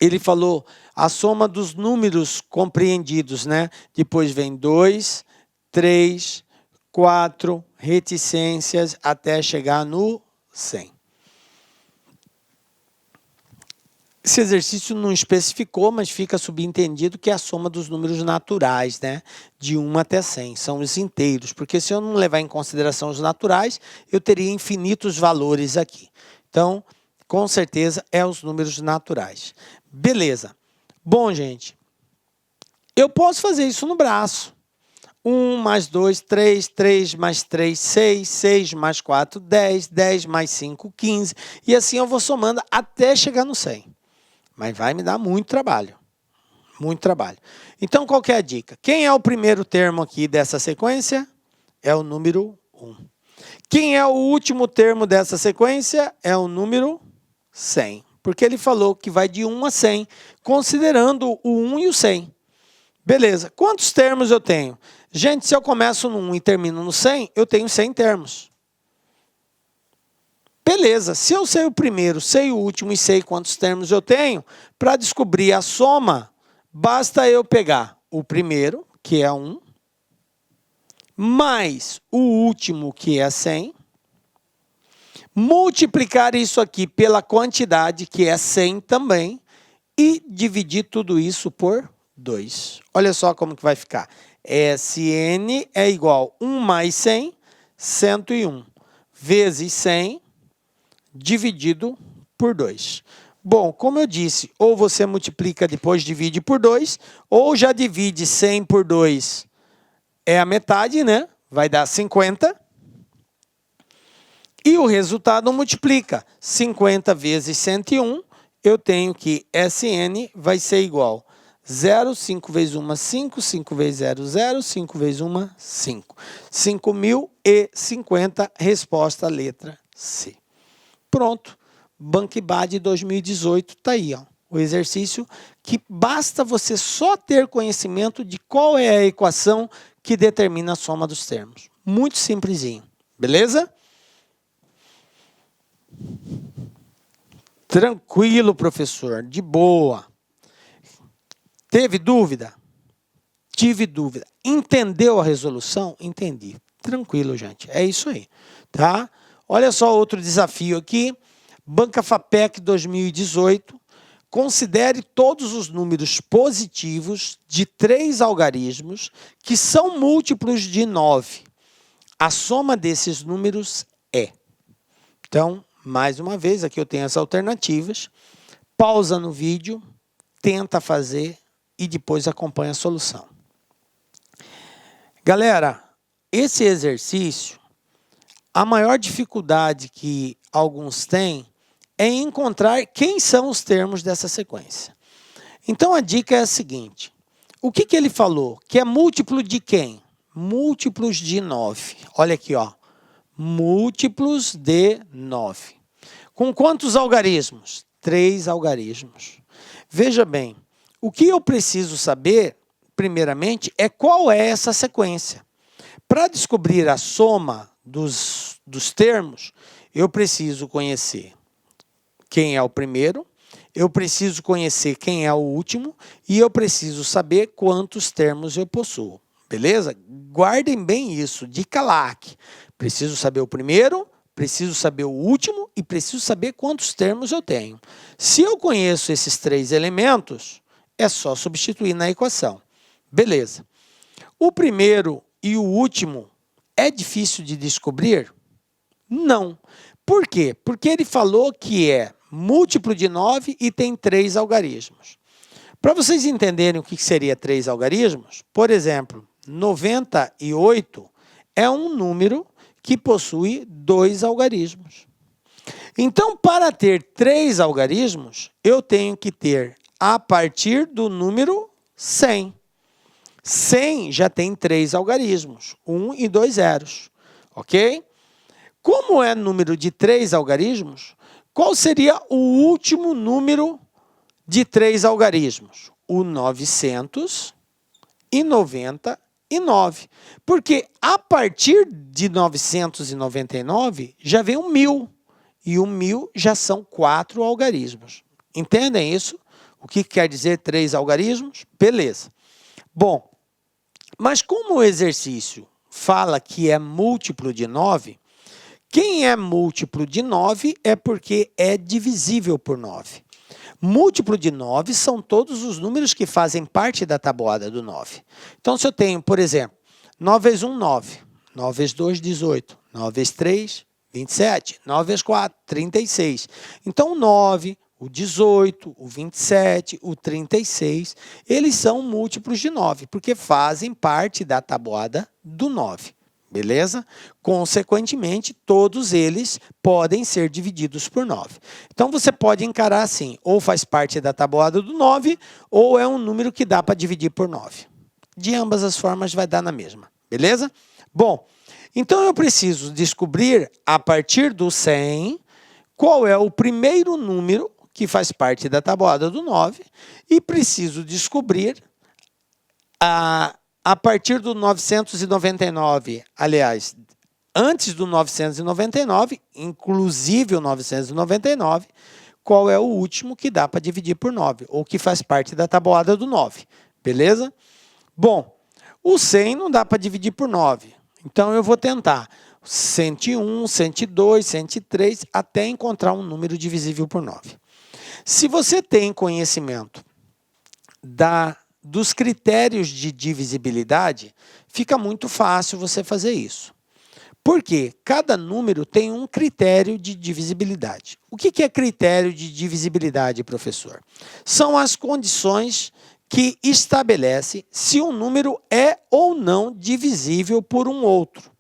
Ele falou a soma dos números compreendidos, né? Depois vem 2, 3, 4, reticências, até chegar no 100. Esse exercício não especificou, mas fica subentendido que é a soma dos números naturais, né? De 1 até 100, são os inteiros. Porque se eu não levar em consideração os naturais, eu teria infinitos valores aqui. Então, com certeza, é os números naturais. Beleza. Bom, gente, eu posso fazer isso no braço. 1 mais 2, 3, 3 mais 3, 6, 6 mais 4, 10, 10 mais 5, 15. E assim eu vou somando até chegar no 100. Mas vai me dar muito trabalho. Muito trabalho. Então, qual que é a dica? Quem é o primeiro termo aqui dessa sequência? É o número 1. Quem é o último termo dessa sequência? É o número 100. Porque ele falou que vai de 1 a 100, considerando o 1 e o 100. Beleza. Quantos termos eu tenho? Gente, se eu começo no 1 e termino no 100, eu tenho 100 termos. Beleza. Se eu sei o primeiro, sei o último e sei quantos termos eu tenho, para descobrir a soma, basta eu pegar o primeiro, que é 1, mais o último, que é 100, multiplicar isso aqui pela quantidade, que é 100 também, e dividir tudo isso por 2. Olha só como que vai ficar. SN é igual a 1 mais 100, 101, vezes 100, dividido por 2. Bom, como eu disse, ou você multiplica depois divide por 2, ou já divide 100 por 2, é a metade, né? Vai dar 50. E o resultado multiplica. 50 vezes 101, eu tenho que SN vai ser igual 0, 5 vezes 1, 5, 5 vezes 0, 0, 5 vezes 1, 5. 5.050, resposta letra C. Pronto. Banca IBAD 2018 está aí, ó. O exercício que basta você só ter conhecimento de qual é a equação que determina a soma dos termos. Muito simplesinho. Beleza? Tranquilo, professor. De boa. Teve dúvida? Tive dúvida. Entendeu a resolução? Entendi. Tranquilo, gente. É isso aí. Tá? Olha só outro desafio aqui. Banca FAPEC 2018. Considere todos os números positivos de 3 algarismos que são múltiplos de 9. A soma desses números é. Então, mais uma vez, aqui eu tenho as alternativas. Pausa no vídeo, tenta fazer e depois acompanha a solução. Galera, esse exercício, a maior dificuldade que alguns têm é encontrar quem são os termos dessa sequência. Então, a dica é a seguinte. O que ele falou? Que é múltiplo de quem? Múltiplos de 9. Olha aqui, ó. Múltiplos de 9. Com quantos algarismos? 3 algarismos. Veja bem, o que eu preciso saber, primeiramente, é qual é essa sequência. Para descobrir a soma dos termos, eu preciso conhecer quem é o primeiro, eu preciso conhecer quem é o último e eu preciso saber quantos termos eu possuo. Beleza? Guardem bem isso, dica LAC. Preciso saber o primeiro, preciso saber o último e preciso saber quantos termos eu tenho. Se eu conheço esses 3 elementos, é só substituir na equação. Beleza. O primeiro e o último é difícil de descobrir? Não. Por quê? Porque ele falou que é múltiplo de 9 e tem 3 algarismos. Para vocês entenderem o que seria 3 algarismos, por exemplo, 98 é um número que possui 2 algarismos. Então, para ter 3 algarismos, eu tenho que ter a partir do número 100. 100 já tem 3 algarismos, 1 e 2 zeros, ok? Como é número de 3 algarismos, qual seria o último número de 3 algarismos? O 999. Porque a partir de 999 já vem o 1000. E o 1000 já são 4 algarismos. Entendem isso? O que quer dizer 3 algarismos? Beleza. Bom, mas como o exercício fala que é múltiplo de 9, quem é múltiplo de 9 é porque é divisível por 9. Múltiplo de 9 são todos os números que fazem parte da tabuada do 9. Então, se eu tenho, por exemplo, 9 vezes 1, 9. 9 vezes 2, 18. 9 vezes 3, 27. 9 vezes 4, 36. Então, o 9, o 18, o 27, o 36, eles são múltiplos de 9, porque fazem parte da tabuada do 9. Beleza? Consequentemente, todos eles podem ser divididos por 9. Então, você pode encarar assim, ou faz parte da tabuada do 9, ou é um número que dá para dividir por 9. De ambas as formas vai dar na mesma. Beleza? Bom, então eu preciso descobrir, a partir do 100, qual é o primeiro número que faz parte da tabuada do 9, e preciso descobrir a partir do 999, aliás, antes do 999, inclusive o 999, qual é o último que dá para dividir por 9, ou que faz parte da tabuada do 9, beleza? Bom, o 100 não dá para dividir por 9, então eu vou tentar 101, 102, 103, até encontrar um número divisível por 9. Se você tem conhecimento dos critérios de divisibilidade, fica muito fácil você fazer isso. Por quê? Cada número tem um critério de divisibilidade. O que é critério de divisibilidade, professor? São as condições que estabelecem se um número é ou não divisível por um outro.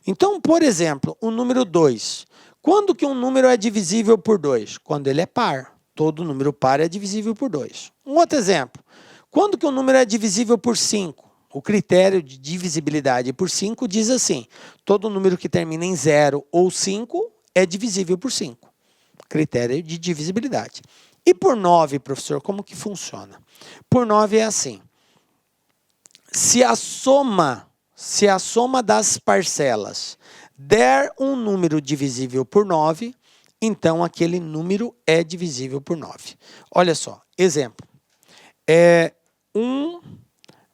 Então, por exemplo, o número 2. Quando que um número é divisível por 2? Quando ele é par. Todo número par é divisível por 2. Um outro exemplo. Quando que um número é divisível por 5? O critério de divisibilidade por 5 diz assim, todo número que termina em 0 ou 5 é divisível por 5. Critério de divisibilidade. E por 9, professor, como que funciona? Por 9 é assim, se a soma das parcelas der um número divisível por 9, então aquele número é divisível por 9. Olha só, exemplo. 1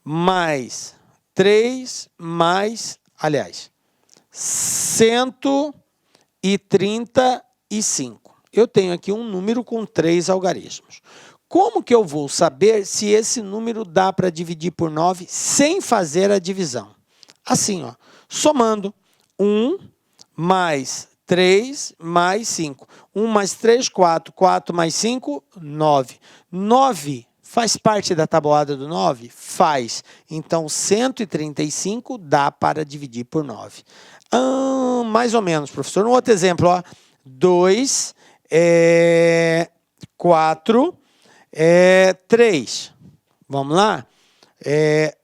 mais 3 mais, aliás, 135. Eu tenho aqui um número com 3 algarismos. Como que eu vou saber se esse número dá para dividir por 9 sem fazer a divisão? Assim, ó, somando 1 mais 3 mais 5. 1 mais 3, 4. 4 mais 5, 9. 9 faz parte da tabuada do 9? Faz. Então, 135 dá para dividir por 9. Mais ou menos, professor. Um outro exemplo, ó. 2, 4, 3. Vamos lá?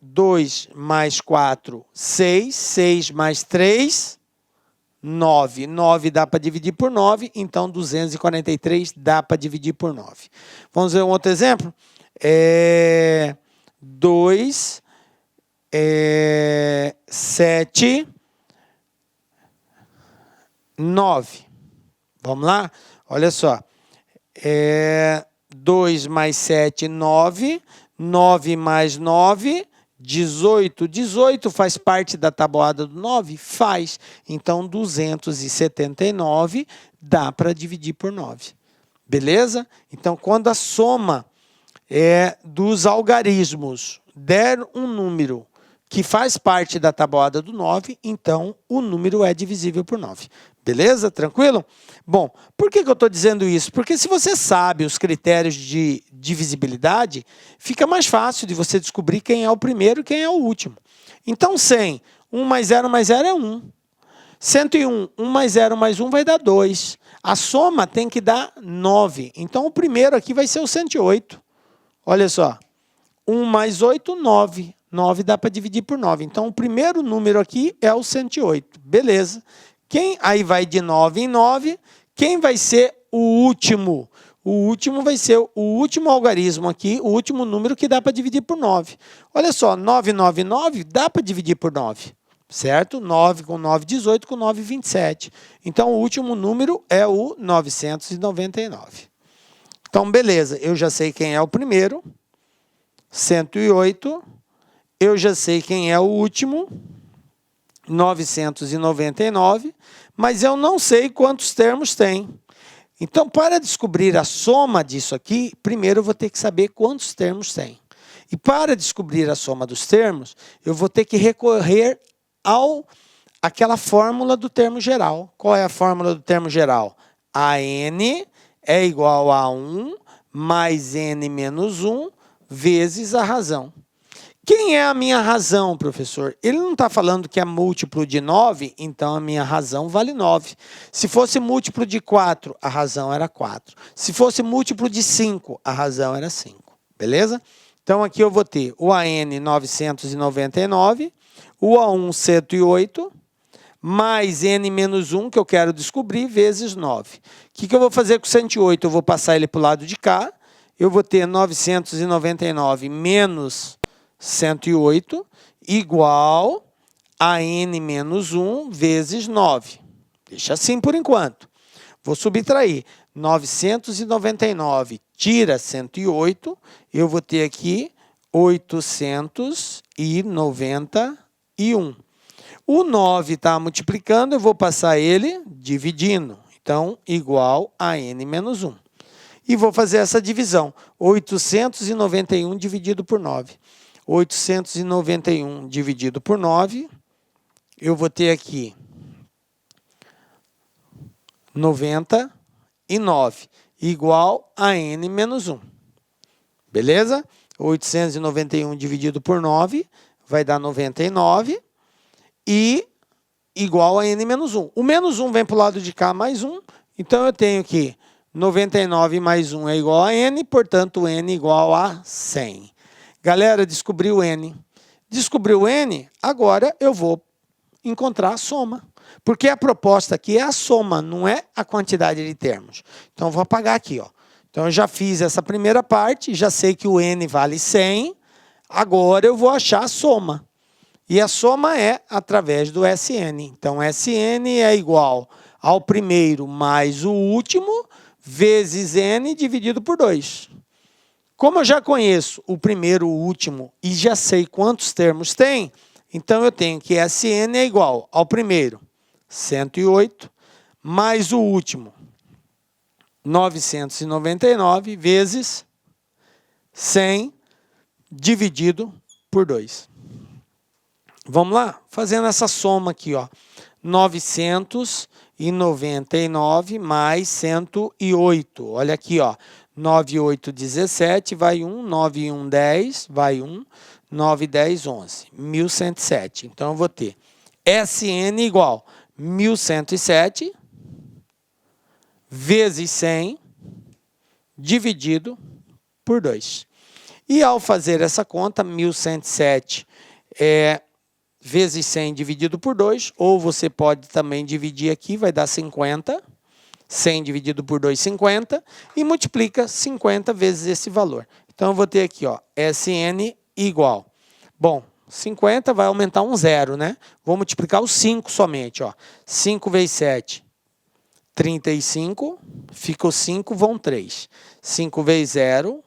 2 mais 4, 6. 6 mais 3, 9. 9 dá para dividir por 9, então 243 dá para dividir por 9. Vamos ver um outro exemplo? 2, 7, 9. Vamos lá? Olha só. 2 mais 7, 9. 9 mais 9, 18. 18 faz parte da tabuada do 9? Faz. Então, 279 dá para dividir por 9. Beleza? Então, quando a soma dos algarismos der um número que faz parte da tabuada do 9, então o número é divisível por 9. Beleza? Tranquilo? Bom, por que eu estou dizendo isso? Porque se você sabe os critérios de divisibilidade, fica mais fácil de você descobrir quem é o primeiro e quem é o último. Então, 100, 1 mais 0 é 1. 101, 1 mais 0 mais 1 vai dar 2. A soma tem que dar 9. Então, o primeiro aqui vai ser o 108. Olha só. 1 mais 8, 9. 9 dá para dividir por 9. Então, o primeiro número aqui é o 108. Beleza. Aí vai de 9 em 9. Quem vai ser o último? O último vai ser o último algarismo aqui, o último número que dá para dividir por 9. Olha só, 999 dá para dividir por 9. Certo? 9 com 9, 18, com 9, 27. Então, o último número é o 999. Então, beleza. Eu já sei quem é o primeiro. 108. Eu já sei quem é o último. 999. Mas eu não sei quantos termos tem. Então, para descobrir a soma disso aqui, primeiro eu vou ter que saber quantos termos tem. E para descobrir a soma dos termos, eu vou ter que recorrer àquela fórmula do termo geral. Qual é a fórmula do termo geral? AN é igual a 1 mais N menos 1 vezes a razão. Quem é a minha razão, professor? Ele não está falando que é múltiplo de 9, então a minha razão vale 9. Se fosse múltiplo de 4, a razão era 4. Se fosse múltiplo de 5, a razão era 5. Beleza? Então, aqui eu vou ter o AN 999, o A1 108, mais N menos 1, que eu quero descobrir, vezes 9. O que eu vou fazer com o 108? Eu vou passar ele para o lado de cá. Eu vou ter 999 menos 108 igual a N menos 1 vezes 9. Deixa assim por enquanto. Vou subtrair. 999 tira 108, eu vou ter aqui 891. O 9 está multiplicando, eu vou passar ele dividindo. Então, igual a N menos 1. E vou fazer essa divisão. 891 dividido por 9. 891 dividido por 9, eu vou ter aqui 99, igual a N menos 1. Beleza? 891 dividido por 9 vai dar 99 e igual a N menos 1. O menos 1 vem para o lado de cá mais 1, então eu tenho que 99 mais 1 é igual a N, portanto, N igual a 100. Galera, descobri o N. Descobriu o N, agora eu vou encontrar a soma. Porque a proposta aqui é a soma, não é a quantidade de termos. Então, eu vou apagar aqui. Ó. Então, eu já fiz essa primeira parte, já sei que o N vale 100. Agora, eu vou achar a soma. E a soma é através do SN. Então, SN é igual ao primeiro mais o último, vezes N dividido por 2. Como eu já conheço o primeiro, o último e já sei quantos termos tem, então eu tenho que SN é igual ao primeiro, 108, mais o último, 999, vezes 100 dividido por 2. Vamos lá? Fazendo essa soma aqui, ó. 999 mais 108. Olha aqui, ó. 9, 8, 17, vai 1, 9, 1, 10, vai 1, 9, 10, 11. 1107. Então, eu vou ter SN igual 1107 vezes 100 dividido por 2. E ao fazer essa conta, 1107 vezes 100 dividido por 2, ou você pode também dividir aqui, vai dar 50. 100 dividido por 2, 50, e multiplica 50 vezes esse valor. Então, eu vou ter aqui, ó, SN igual. Bom, 50 vai aumentar um zero, né? Vou multiplicar o 5 somente, ó. 5 vezes 7, 35, ficou 5, vão 3. 5 vezes 0,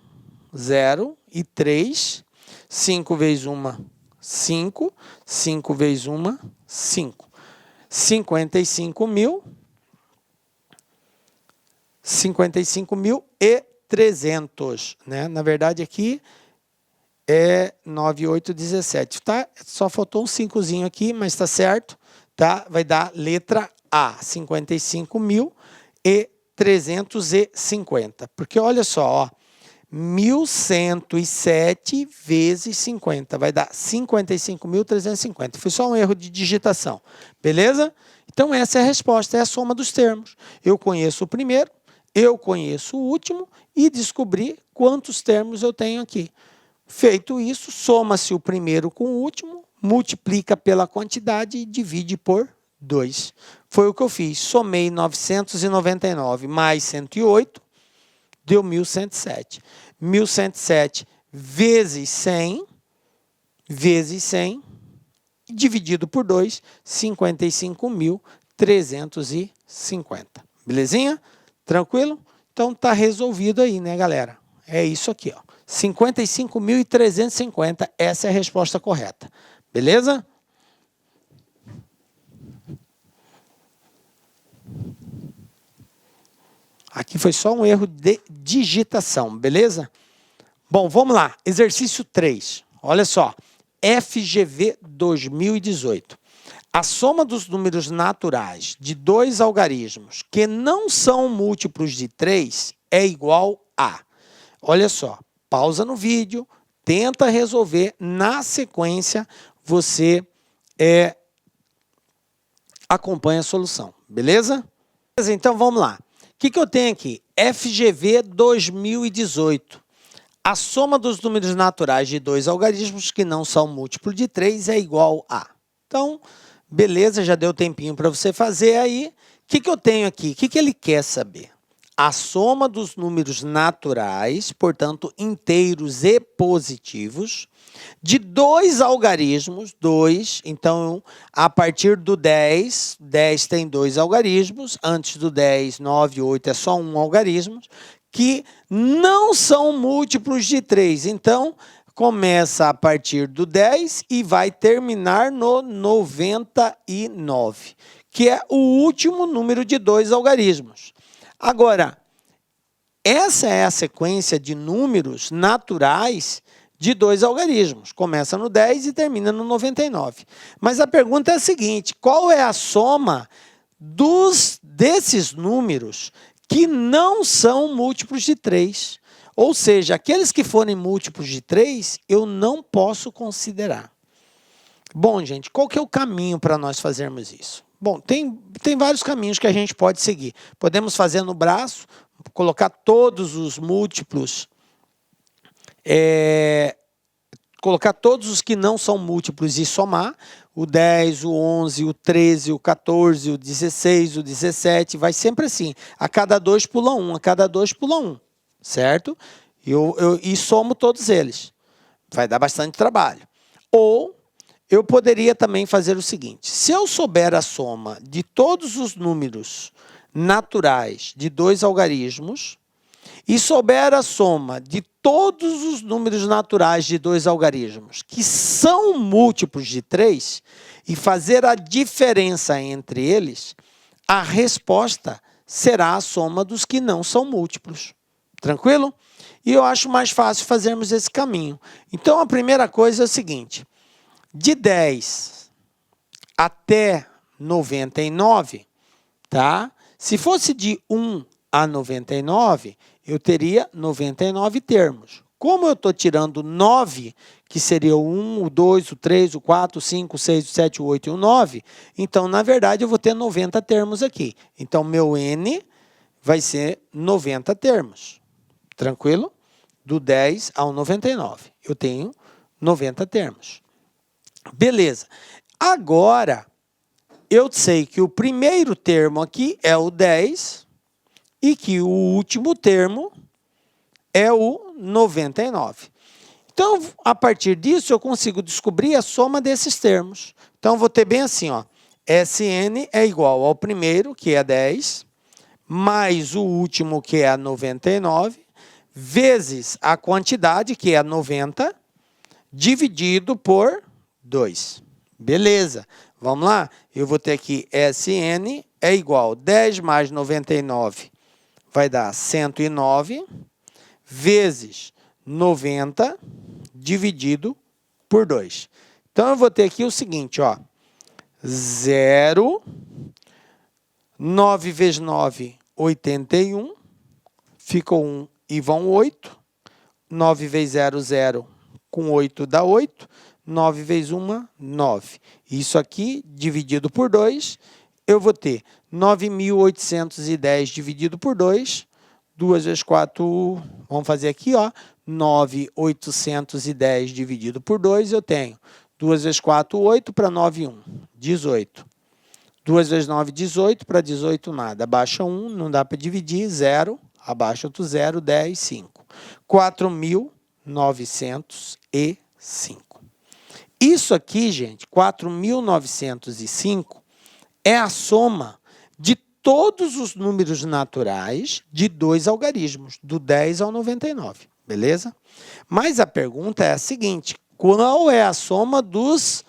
0 e 3. 5 vezes 1, 5. 5 vezes 1, 5. 55.300, né? Na verdade, aqui é 9, 8, 17. Tá? Só faltou um 5zinho aqui, mas está certo. Tá? Vai dar letra A, 55.350. Porque olha só, ó, 1.107 vezes 50, vai dar 55.350. Foi só um erro de digitação, beleza? Então essa é a resposta, é a soma dos termos. Eu conheço o primeiro, eu conheço o último e descobri quantos termos eu tenho aqui. Feito isso, soma-se o primeiro com o último, multiplica pela quantidade e divide por 2. Foi o que eu fiz. Somei 999 mais 108, deu 1.107. 1.107 vezes 100, dividido por 2, 55.350. Belezinha? Tranquilo? Então tá resolvido aí, né, galera? É isso aqui, ó. 55.350, essa é a resposta correta. Beleza? Aqui foi só um erro de digitação, beleza? Bom, vamos lá. Exercício 3. Olha só. FGV 2018. A soma dos números naturais de dois algarismos que não são múltiplos de 3 é igual a... Olha só. Pausa no vídeo. Tenta resolver. Na sequência, você acompanha a solução. Beleza? Então, vamos lá. O que eu tenho aqui? FGV 2018. A soma dos números naturais de dois algarismos que não são múltiplo de 3 é igual a... Então, beleza, já deu tempinho para você fazer aí. O que eu tenho aqui? O que ele quer saber? A soma dos números naturais, portanto, inteiros e positivos, de dois algarismos, então, a partir do 10 tem dois algarismos, antes do 10, 9, 8 é só um algarismo, que não são múltiplos de 3. Então, começa a partir do 10 e vai terminar no 99, que é o último número de dois algarismos. Agora, essa é a sequência de números naturais de dois algarismos. Começa no 10 e termina no 99. Mas a pergunta é a seguinte: qual é a soma desses números que não são múltiplos de 3? Ou seja, aqueles que forem múltiplos de 3, eu não posso considerar. Bom, gente, qual que é o caminho para nós fazermos isso? Bom, tem vários caminhos que a gente pode seguir. Podemos fazer no braço, colocar todos os múltiplos, colocar todos os que não são múltiplos e somar, o 10, o 11, o 13, o 14, o 16, o 17, vai sempre assim. A cada 2 pula 1, a cada 2 pula 1, certo? E somo todos eles. Vai dar bastante trabalho. Ou eu poderia também fazer o seguinte: se eu souber a soma de todos os números naturais de dois algarismos e souber a soma de todos os números naturais de dois algarismos que são múltiplos de 3 e fazer a diferença entre eles, a resposta será a soma dos que não são múltiplos. Tranquilo? E eu acho mais fácil fazermos esse caminho. Então, a primeira coisa é o seguinte: de 10 até 99, tá? Se fosse de 1 a 99, eu teria 99 termos. Como eu estou tirando 9, que seria o 1, o 2, o 3, o 4, o 5, o 6, o 7, o 8 e o 9, então, na verdade, eu vou ter 90 termos aqui. Então, meu N vai ser 90 termos. Tranquilo? Do 10 ao 99. Eu tenho 90 termos. Beleza. Agora, eu sei que o primeiro termo aqui é o 10 e que o último termo é o 99. Então, a partir disso, eu consigo descobrir a soma desses termos. Então, vou ter bem assim, ó, Sn é igual ao primeiro, que é 10, mais o último, que é 99, vezes a quantidade, que é 90, dividido por 2. Beleza. Vamos lá? Eu vou ter aqui SN é igual a 10 mais 99, vai dar 109, vezes 90, dividido por 2. Então, eu vou ter aqui o seguinte, ó. 0, 9 vezes 9, 81, ficou 1 e vão 8. 9 vezes 0, 0, com 8 dá 8. 9 vezes 1, 9. Isso aqui, dividido por 2, eu vou ter 9.810 dividido por 2. 2 vezes 4, vamos fazer aqui, ó. 9.810 dividido por 2, eu tenho 2 vezes 4, 8, para 9, 1, 18. 2 vezes 9, 18, para 18, nada. Abaixa 1, não dá para dividir, 0. Abaixa outro 0, 10, 5. 4.905. Isso aqui, gente, 4.905, é a soma de todos os números naturais de 2 algarismos, do 10 ao 99, beleza? Mas a pergunta é a seguinte: qual é a soma dos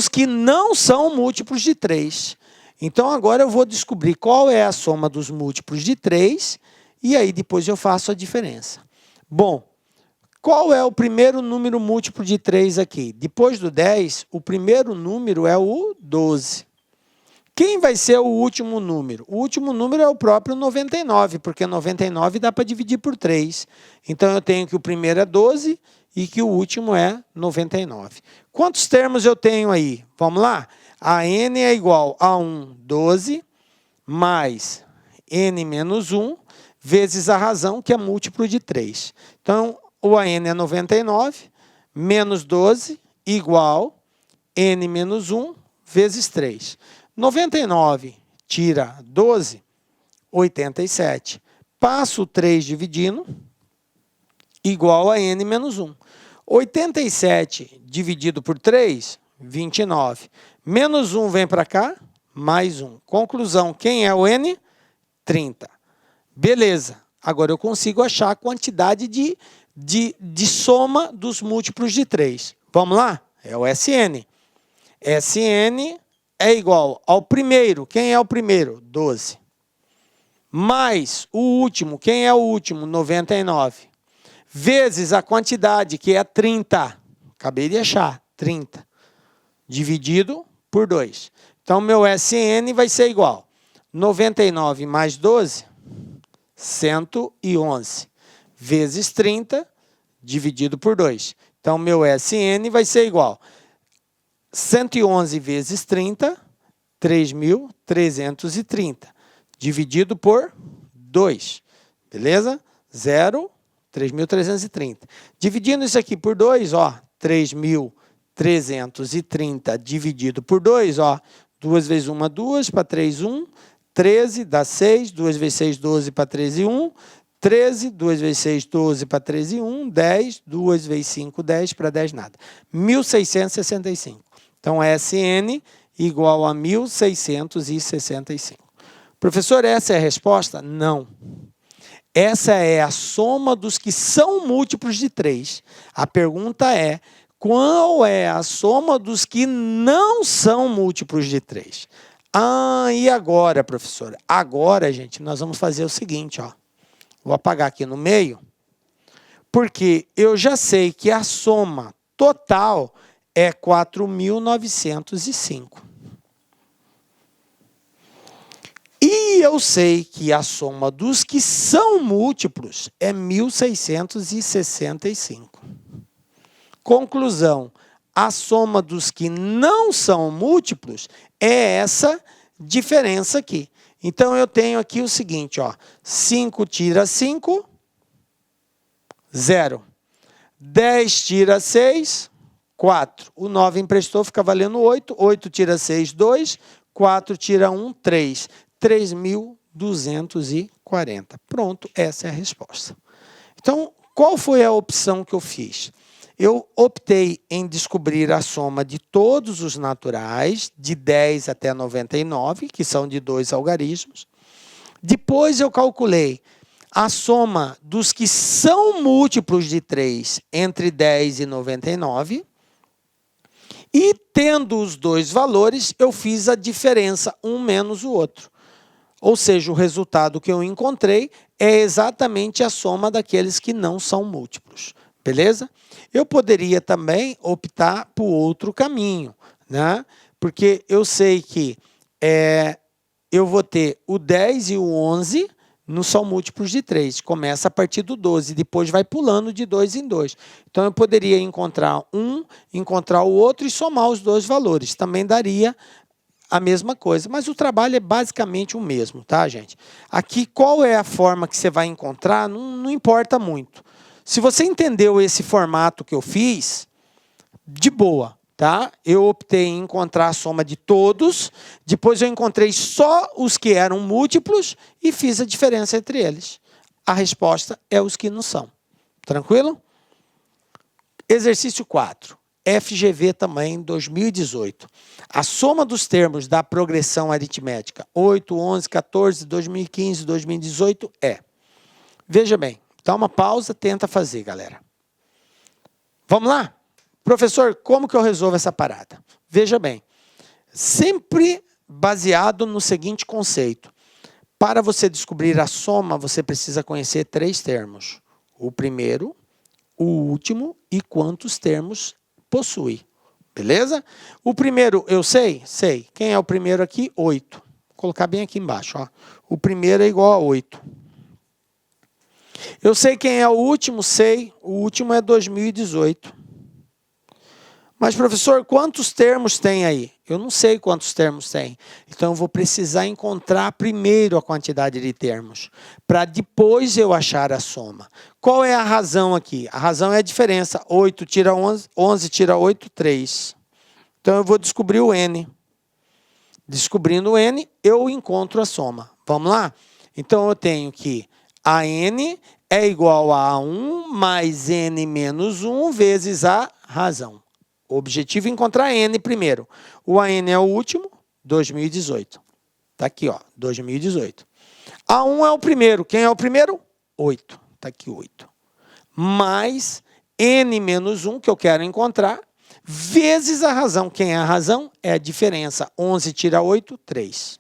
que não são múltiplos de 3? Então, agora eu vou descobrir qual é a soma dos múltiplos de 3 e aí depois eu faço a diferença. Bom, qual é o primeiro número múltiplo de 3 aqui? Depois do 10, o primeiro número é o 12. Quem vai ser o último número? O último número é o próprio 99, porque 99 dá para dividir por 3. Então, eu tenho que o primeiro é 12 e que o último é 99. Quantos termos eu tenho aí? Vamos lá? A n é igual a 1, 12, mais n menos 1, vezes a razão, que é múltiplo de 3. Então, o AN é 99, menos 12, igual n menos 1, vezes 3. 99 tira 12, 87. Passo o 3 dividindo, igual a n menos 1. 87 dividido por 3, 29. Menos 1 vem para cá, mais 1. Conclusão, quem é o n? 30. Beleza. Agora eu consigo achar a quantidade de soma dos múltiplos de 3. Vamos lá? É o SN. SN é igual ao primeiro. Quem é o primeiro? 12. Mais o último. Quem é o último? 99. Vezes a quantidade, que é 30. Acabei de achar. 30. Dividido por 2. Então, meu SN vai ser igual. 99 mais 12, 111. Vezes 30, dividido por 2. Então, meu SN vai ser igual 111 vezes 30, 3.330. Dividido por 2. Beleza? 0, 3.330. Dividindo isso aqui por 2, ó, 3.330 dividido por 2, ó, 2 vezes 1, 2, para 3, 1, 13, dá 6, 2 vezes 6, 12, para 13, 1, 13, 2 vezes 6, 12, para 13, 1, 10, 2 vezes 5, 10, para 10, nada. 1.665. Então, SN igual a 1.665. Professor, essa é a resposta? Não. Essa é a soma dos que são múltiplos de 3. A pergunta é, qual é a soma dos que não são múltiplos de 3? Ah, e agora, professor? Agora, gente, nós vamos fazer o seguinte, ó. Vou apagar aqui no meio, porque eu já sei que a soma total é 4.905. E eu sei que a soma dos que são múltiplos é 1.665. Conclusão, a soma dos que não são múltiplos é essa diferença aqui. Então, eu tenho aqui o seguinte, ó, 5 tira 5, 0. 10 tira 6, 4. O 9 emprestou, fica valendo 8. 8 tira 6, 2. 4 tira 1, 3. 3.240. Pronto, essa é a resposta. Então, qual foi a opção que eu fiz? Eu optei em descobrir a soma de todos os naturais, de 10 até 99, que são de 2 algarismos. Depois eu calculei a soma dos que são múltiplos de 3 entre 10 e 99. E, tendo os dois valores, eu fiz a diferença, um menos o outro. Ou seja, o resultado que eu encontrei é exatamente a soma daqueles que não são múltiplos. Beleza? Eu poderia também optar por outro caminho, né? Porque eu sei que eu vou ter o 10 e o 11 não são múltiplos de 3. Começa a partir do 12, depois vai pulando de 2 em 2. Então, eu poderia encontrar um, encontrar o outro e somar os dois valores. Também daria a mesma coisa, mas o trabalho é basicamente o mesmo, tá, gente? Aqui, qual é a forma que você vai encontrar, não importa muito. Se você entendeu esse formato que eu fiz, de boa, tá? Eu optei em encontrar a soma de todos, depois eu encontrei só os que eram múltiplos e fiz a diferença entre eles. A resposta é os que não são. Tranquilo? Exercício 4. FGV também, 2018. A soma dos termos da progressão aritmética 8, 11, 14, 2015, 2018 é. Veja bem, dá uma pausa, tenta fazer, galera. Vamos lá? Professor, como que eu resolvo essa parada? Veja bem, sempre baseado no seguinte conceito. Para você descobrir a soma, você precisa conhecer 3 termos. O primeiro, o último e quantos termos possui. Beleza? O primeiro eu sei? Sei. Quem é o primeiro aqui? 8. Vou colocar bem aqui embaixo. Ó. O primeiro é igual a 8. Eu sei quem é o último? Sei. O último é 2018. Mas, professor, quantos termos tem aí? Eu não sei quantos termos tem. Então, eu vou precisar encontrar primeiro a quantidade de termos, para depois eu achar a soma. Qual é a razão aqui? A razão é a diferença. 8 tira 11, 11 tira 8, 3. Então, eu vou descobrir o N. Descobrindo o N, eu encontro a soma. Vamos lá? Então, eu tenho que a N é igual a 1 mais N menos 1 vezes a razão. O objetivo é encontrar N primeiro. O AN é o último, 2018. Está aqui, ó, 2018. A1 é o primeiro. Quem é o primeiro? 8. Está aqui 8. Mais N menos 1, que eu quero encontrar, vezes a razão. Quem é a razão? É a diferença. 11 tira 8, 3.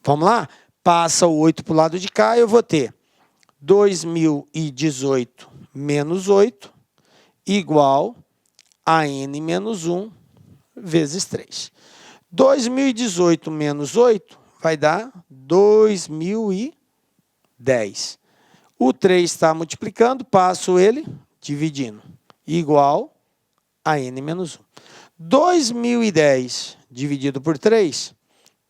Vamos lá? Passa o 8 para o lado de cá, eu vou ter 2018 menos 8 igual a N menos 1 vezes 3. 2018 menos 8 vai dar 2010. O 3 está multiplicando, passo ele dividindo. Igual a N menos 1. 2010 dividido por 3.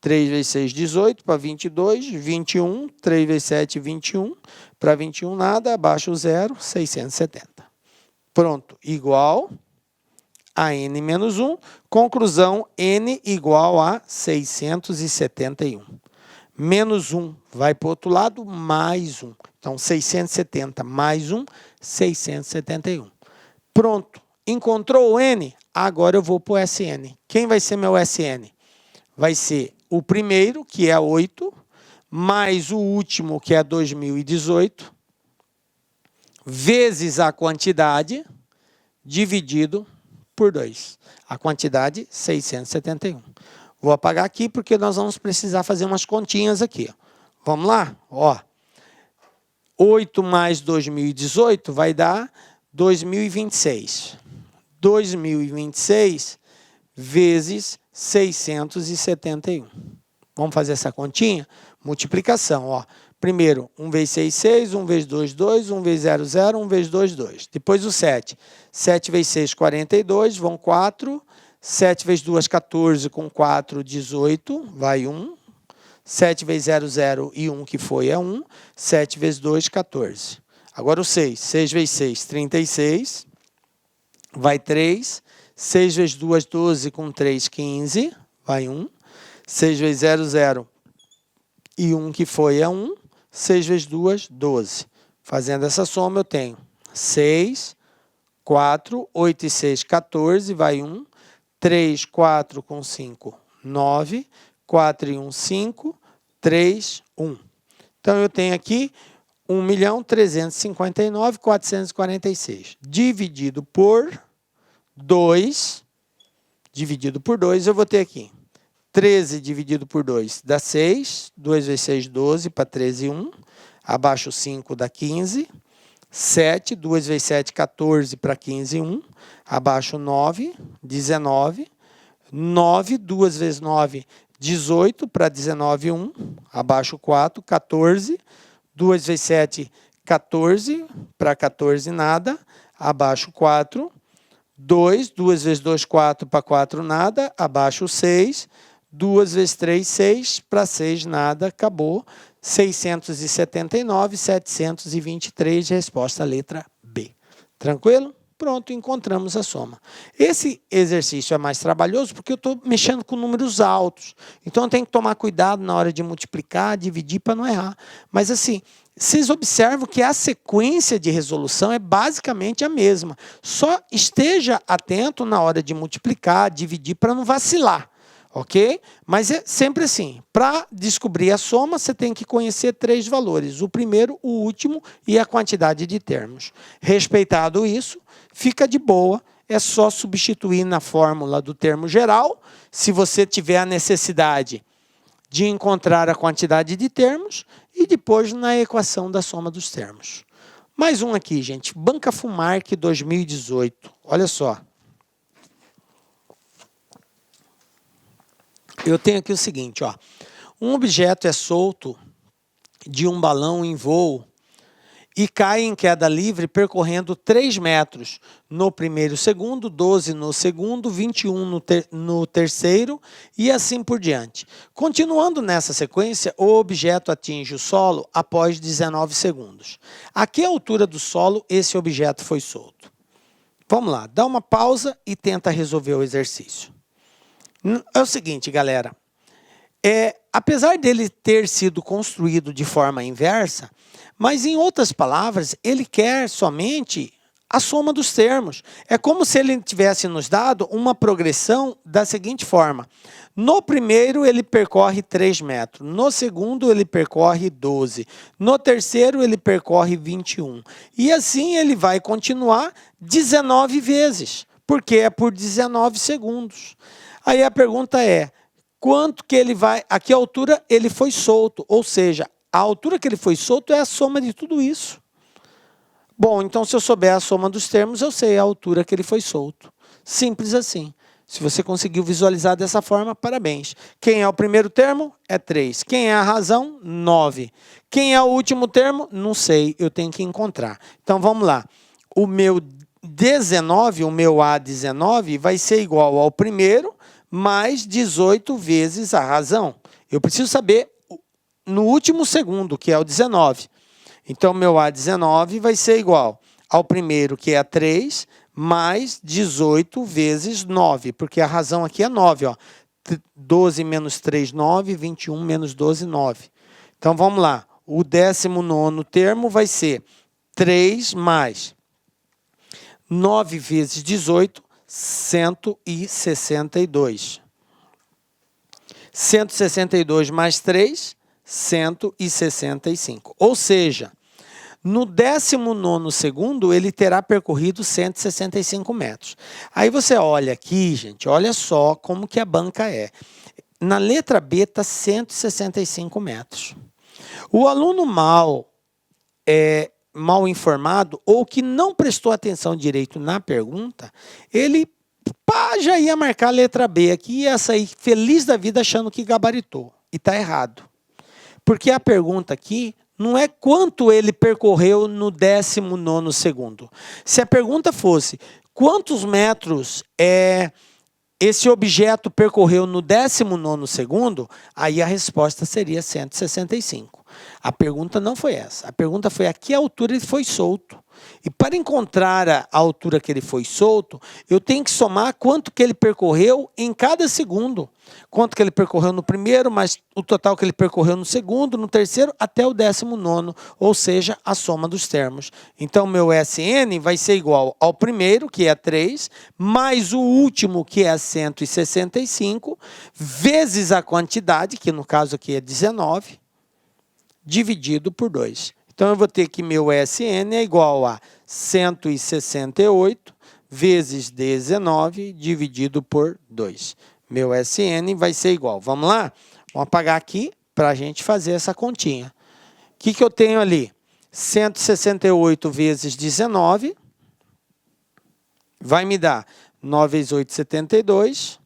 3 vezes 6, 18, para 22, 21. 3 vezes 7, 21. Para 21, nada, abaixo o 0, 670. Pronto, igual a N menos 1, conclusão, N igual a 671. Menos 1 vai para o outro lado, mais 1. Então, 670 mais 1, 671. Pronto, encontrou o N? Agora eu vou para o SN. Quem vai ser meu SN? Vai ser o primeiro, que é 8, mais o último, que é 2018, vezes a quantidade, dividido por 2. A quantidade, 671. Vou apagar aqui porque nós vamos precisar fazer umas continhas aqui. Vamos lá? Ó, 8 mais 2018 vai dar 2026. 2026 vezes 671. Vamos fazer essa continha? Multiplicação, ó. Primeiro, 1 vezes 6, 6, 1 vezes 2, 2, 1 vezes 0, 0, 1 vezes 2, 2. Depois o 7. 7 vezes 6, 42, vão 4. 7 vezes 2, 14, com 4, 18, vai 1. 7 vezes 0, 0 e 1 que foi é 1. 7 vezes 2, 14. Agora o 6. 6 vezes 6, 36, vai 3. 6 vezes 2, 12, com 3, 15, vai 1. 6 vezes 0, 0 e 1 que foi é 1. 6 vezes 2, 12. Fazendo essa soma, eu tenho 6, 4, 8 e 6, 14, vai 1. 3, 4 com 5, 9. 4 e 1, 5. 3, 1. Então, eu tenho aqui 1.359.446. Dividido por 2, eu vou ter aqui 13 dividido por 2 dá 6. 2 vezes 6, 12, para 13, 1. Abaixo 5 dá 15. 7, 2 vezes 7, 14, para 15, 1. Abaixo 9, 19. 9, 2 vezes 9, 18, para 19, 1. Abaixo 4, 14. 2 vezes 7, 14, para 14, nada. Abaixo 4. 2, 2 vezes 2, 4, para 4, nada. Abaixo 6. 2 vezes 3, 6, para 6, nada. Acabou. 679.723, resposta letra B. Tranquilo? Pronto, encontramos a soma. Esse exercício é mais trabalhoso porque eu estou mexendo com números altos. Então, eu tenho que tomar cuidado na hora de multiplicar, dividir, para não errar. Mas, assim, vocês observam que a sequência de resolução é basicamente a mesma. Só esteja atento na hora de multiplicar, dividir, para não vacilar. Ok? Mas é sempre assim. Para descobrir a soma, você tem que conhecer 3 valores. O primeiro, o último e a quantidade de termos. Respeitado isso, fica de boa. É só substituir na fórmula do termo geral. Se você tiver a necessidade de encontrar a quantidade de termos. E depois na equação da soma dos termos. Mais um aqui, gente. Banca Fumark 2018. Olha só. Eu tenho aqui o seguinte, ó. Um objeto é solto de um balão em voo e cai em queda livre percorrendo 3 metros no primeiro segundo, 12 no segundo, 21 no terceiro e assim por diante. Continuando nessa sequência, o objeto atinge o solo após 19 segundos. A que altura do solo esse objeto foi solto? Vamos lá, dá uma pausa e tenta resolver o exercício. É o seguinte, galera. Apesar dele ter sido construído de forma inversa, mas em outras palavras, ele quer somente a soma dos termos. É como se ele tivesse nos dado uma progressão da seguinte forma. No primeiro, ele percorre 3 metros. No segundo, ele percorre 12. No terceiro, ele percorre 21. E assim ele vai continuar 19 vezes, porque é por 19 segundos. Aí a pergunta é, quanto que ele vai, a que altura ele foi solto? Ou seja, a altura que ele foi solto é a soma de tudo isso. Bom, então se eu souber a soma dos termos, eu sei a altura que ele foi solto. Simples assim. Se você conseguiu visualizar dessa forma, parabéns. Quem é o primeiro termo? É 3. Quem é a razão? 9. Quem é o último termo? Não sei, eu tenho que encontrar. Então vamos lá. O meu 19, o meu A19, vai ser igual ao primeiro, mais 18 vezes a razão. Eu preciso saber no último segundo, que é o 19. Então, meu A19 vai ser igual ao primeiro, que é 3, mais 18 vezes 9, porque a razão aqui é 9. Ó. 12 menos 3, 9, 21 menos 12, 9. Então, vamos lá. O 19º termo vai ser 3 mais 9 vezes 18, 162. 162 mais 3, 165. Ou seja, no 19º segundo, ele terá percorrido 165 metros. Aí você olha aqui, gente, olha só como que a banca é. Na letra B está 165 metros. O aluno mal informado ou que não prestou atenção direito na pergunta, ele já ia marcar a letra B aqui e ia sair feliz da vida achando que gabaritou. E está errado. Porque a pergunta aqui não é quanto ele percorreu no 19º segundo. Se a pergunta fosse quantos metros esse objeto percorreu no 19º segundo, aí a resposta seria 165. A pergunta não foi essa. A pergunta foi a que altura ele foi solto. E para encontrar a altura que ele foi solto, eu tenho que somar quanto que ele percorreu em cada segundo. Quanto que ele percorreu no primeiro, mais o total que ele percorreu no segundo, no terceiro, até o 19º, ou seja, a soma dos termos. Então, meu SN vai ser igual ao primeiro, que é 3, mais o último, que é 165, vezes a quantidade, que no caso aqui é 19, dividido por 2. Então, eu vou ter que meu SN é igual a 168 vezes 19 dividido por 2. Meu SN vai ser igual. Vamos lá? Vamos apagar aqui para a gente fazer essa continha. O que eu tenho ali? 168 vezes 19 vai me dar 9 vezes 8, 72.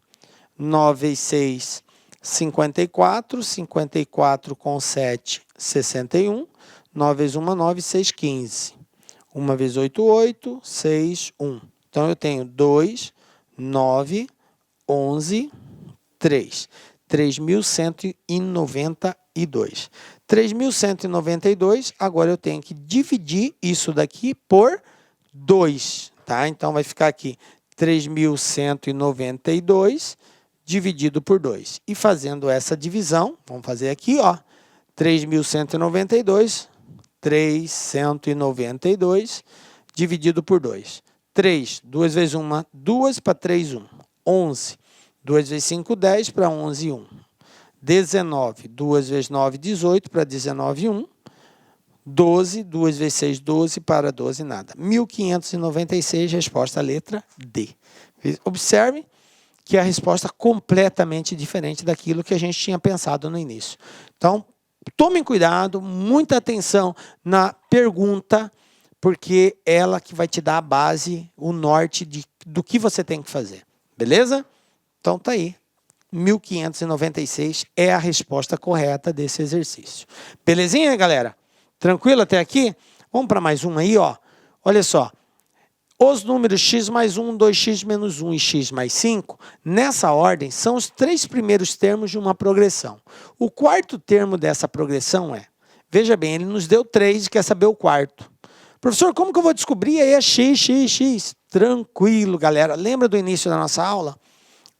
9 vezes 6, 54. 54 com 7, 61. 9 vezes 1, 9, 6, 15. 1 vezes 8, 8, 6, 1. Então, eu tenho 2, 9, 11, 3. 3.192. 3.192, agora eu tenho que dividir isso daqui por 2. Tá? Então, vai ficar aqui 3.192 dividido por 2. E fazendo essa divisão, vamos fazer aqui, ó. 3.192, 392 dividido por 2. 3, 2 vezes 1, 2 para 3, 1. 11, 2 vezes 5, 10 para 11, 1. 19, 2 vezes 9, 18 para 19, 1. 12, 2 vezes 6, 12 para 12, nada. 1.596, resposta letra D. Observe que a resposta é completamente diferente daquilo que a gente tinha pensado no início. Então, tomem cuidado, muita atenção na pergunta, porque ela que vai te dar a base, o norte do que você tem que fazer. Beleza? Então, tá aí. 1.596 é a resposta correta desse exercício. Belezinha, galera? Tranquilo até aqui? Vamos para mais um aí, ó. Olha só. Os números x mais 1, 2x menos 1 e x mais 5, nessa ordem, são os 3 primeiros termos de uma progressão. O quarto termo dessa progressão é, veja bem, ele nos deu 3 e quer saber o quarto. Professor, como que eu vou descobrir? Aí é x. Tranquilo, galera. Lembra do início da nossa aula?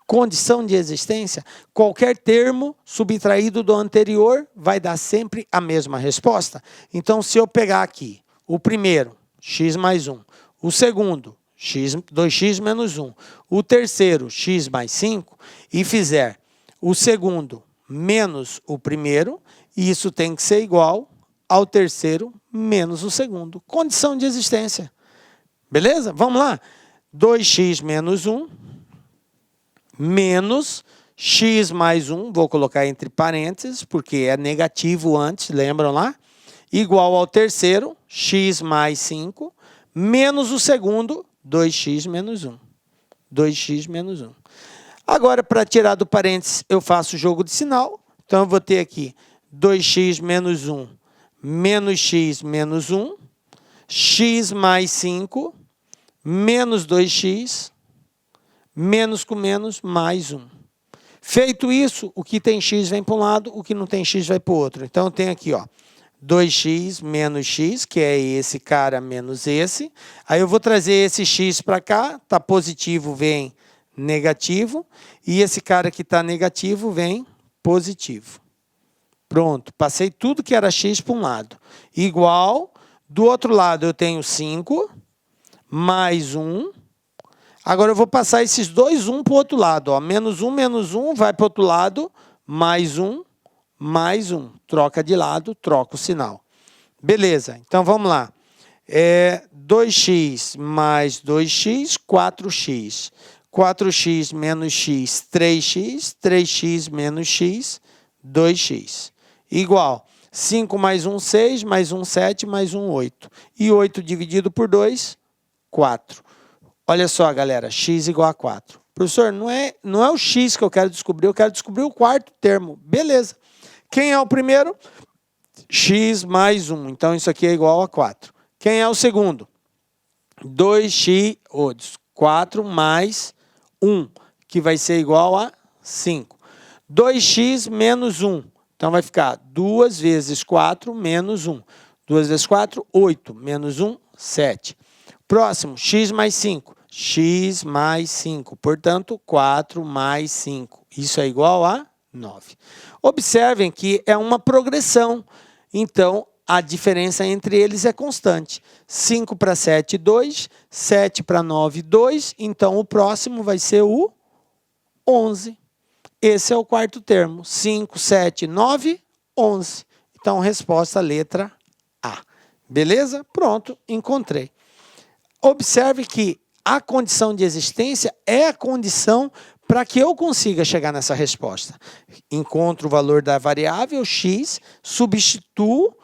Condição de existência, qualquer termo subtraído do anterior vai dar sempre a mesma resposta. Então, se eu pegar aqui o primeiro, x mais 1, o segundo, 2x menos 1, o terceiro, x mais 5, e fizer o segundo menos o primeiro, isso tem que ser igual ao terceiro menos o segundo. Condição de existência. Beleza? Vamos lá? 2x menos 1 menos x mais 1, vou colocar entre parênteses, porque é negativo antes, lembram lá? Igual ao terceiro, x mais 5, menos o segundo, 2x menos 1. 2x menos 1. Agora, para tirar do parênteses, eu faço o jogo de sinal. Então, eu vou ter aqui 2x menos 1, menos x menos 1, x mais 5, menos 2x, menos com menos, mais 1. Feito isso, o que tem x vem para um lado, o que não tem x vai para o outro. Então, eu tenho aqui, ó, 2x menos x, que é esse cara menos esse. Aí eu vou trazer esse x para cá, está positivo, vem negativo. E esse cara que está negativo vem positivo. Pronto, passei tudo que era x para um lado. Igual, do outro lado eu tenho 5, mais 1. Agora eu vou passar esses dois 1 para o outro lado. Ó. Menos 1 vai para o outro lado, mais 1. Mais 1. Troca de lado, troca o sinal. Beleza, então vamos lá. 2x mais 2x, 4x. 4x menos x, 3x. 3x menos x, 2x. Igual. 5 mais 1, 6. Mais 1, 7. Mais 1, 8. E 8 dividido por 2, 4. Olha só, galera. X igual a 4. Professor, não é o x que eu quero descobrir o quarto termo. Beleza. Quem é o primeiro? X mais 1. Então, isso aqui é igual a 4. Quem é o segundo? 4 mais 1, que vai ser igual a 5. 2x menos 1. Então, vai ficar 2 vezes 4 menos 1. 2 vezes 4, 8. Menos 1, 7. Próximo, x mais 5. X mais 5. Portanto, 4 mais 5. Isso é igual a 9. Observem que é uma progressão. Então, a diferença entre eles é constante. 5 para 7, 2. 7 para 9, 2. Então, o próximo vai ser o 11. Esse é o quarto termo. 5, 7, 9, 11. Então, resposta letra A. Beleza? Pronto, encontrei. Observe que a condição de existência é a condição para que eu consiga chegar nessa resposta. Encontro o valor da variável x, substituo,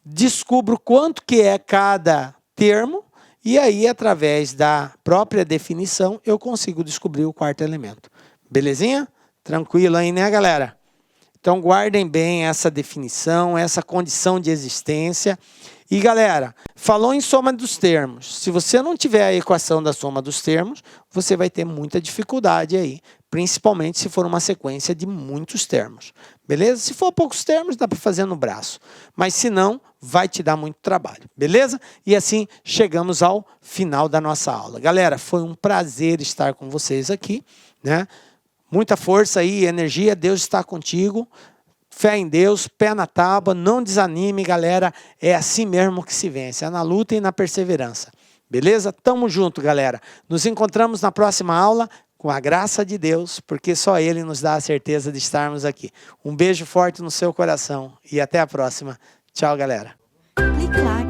descubro quanto que é cada termo e aí, através da própria definição, eu consigo descobrir o quarto elemento. Belezinha? Tranquilo aí, né, galera? Então, guardem bem essa definição, essa condição de existência. E, galera, falou em soma dos termos. Se você não tiver a equação da soma dos termos, você vai ter muita dificuldade aí, principalmente se for uma sequência de muitos termos. Beleza? Se for poucos termos, dá para fazer no braço. Mas, se não, vai te dar muito trabalho. Beleza? E assim, chegamos ao final da nossa aula. Galera, foi um prazer estar com vocês aqui, né? Muita força aí, energia, Deus está contigo. Fé em Deus, pé na tábua, não desanime, galera. É assim mesmo que se vence, é na luta e na perseverança. Beleza? Tamo junto, galera. Nos encontramos na próxima aula, com a graça de Deus, porque só Ele nos dá a certeza de estarmos aqui. Um beijo forte no seu coração e até a próxima. Tchau, galera. Clique like.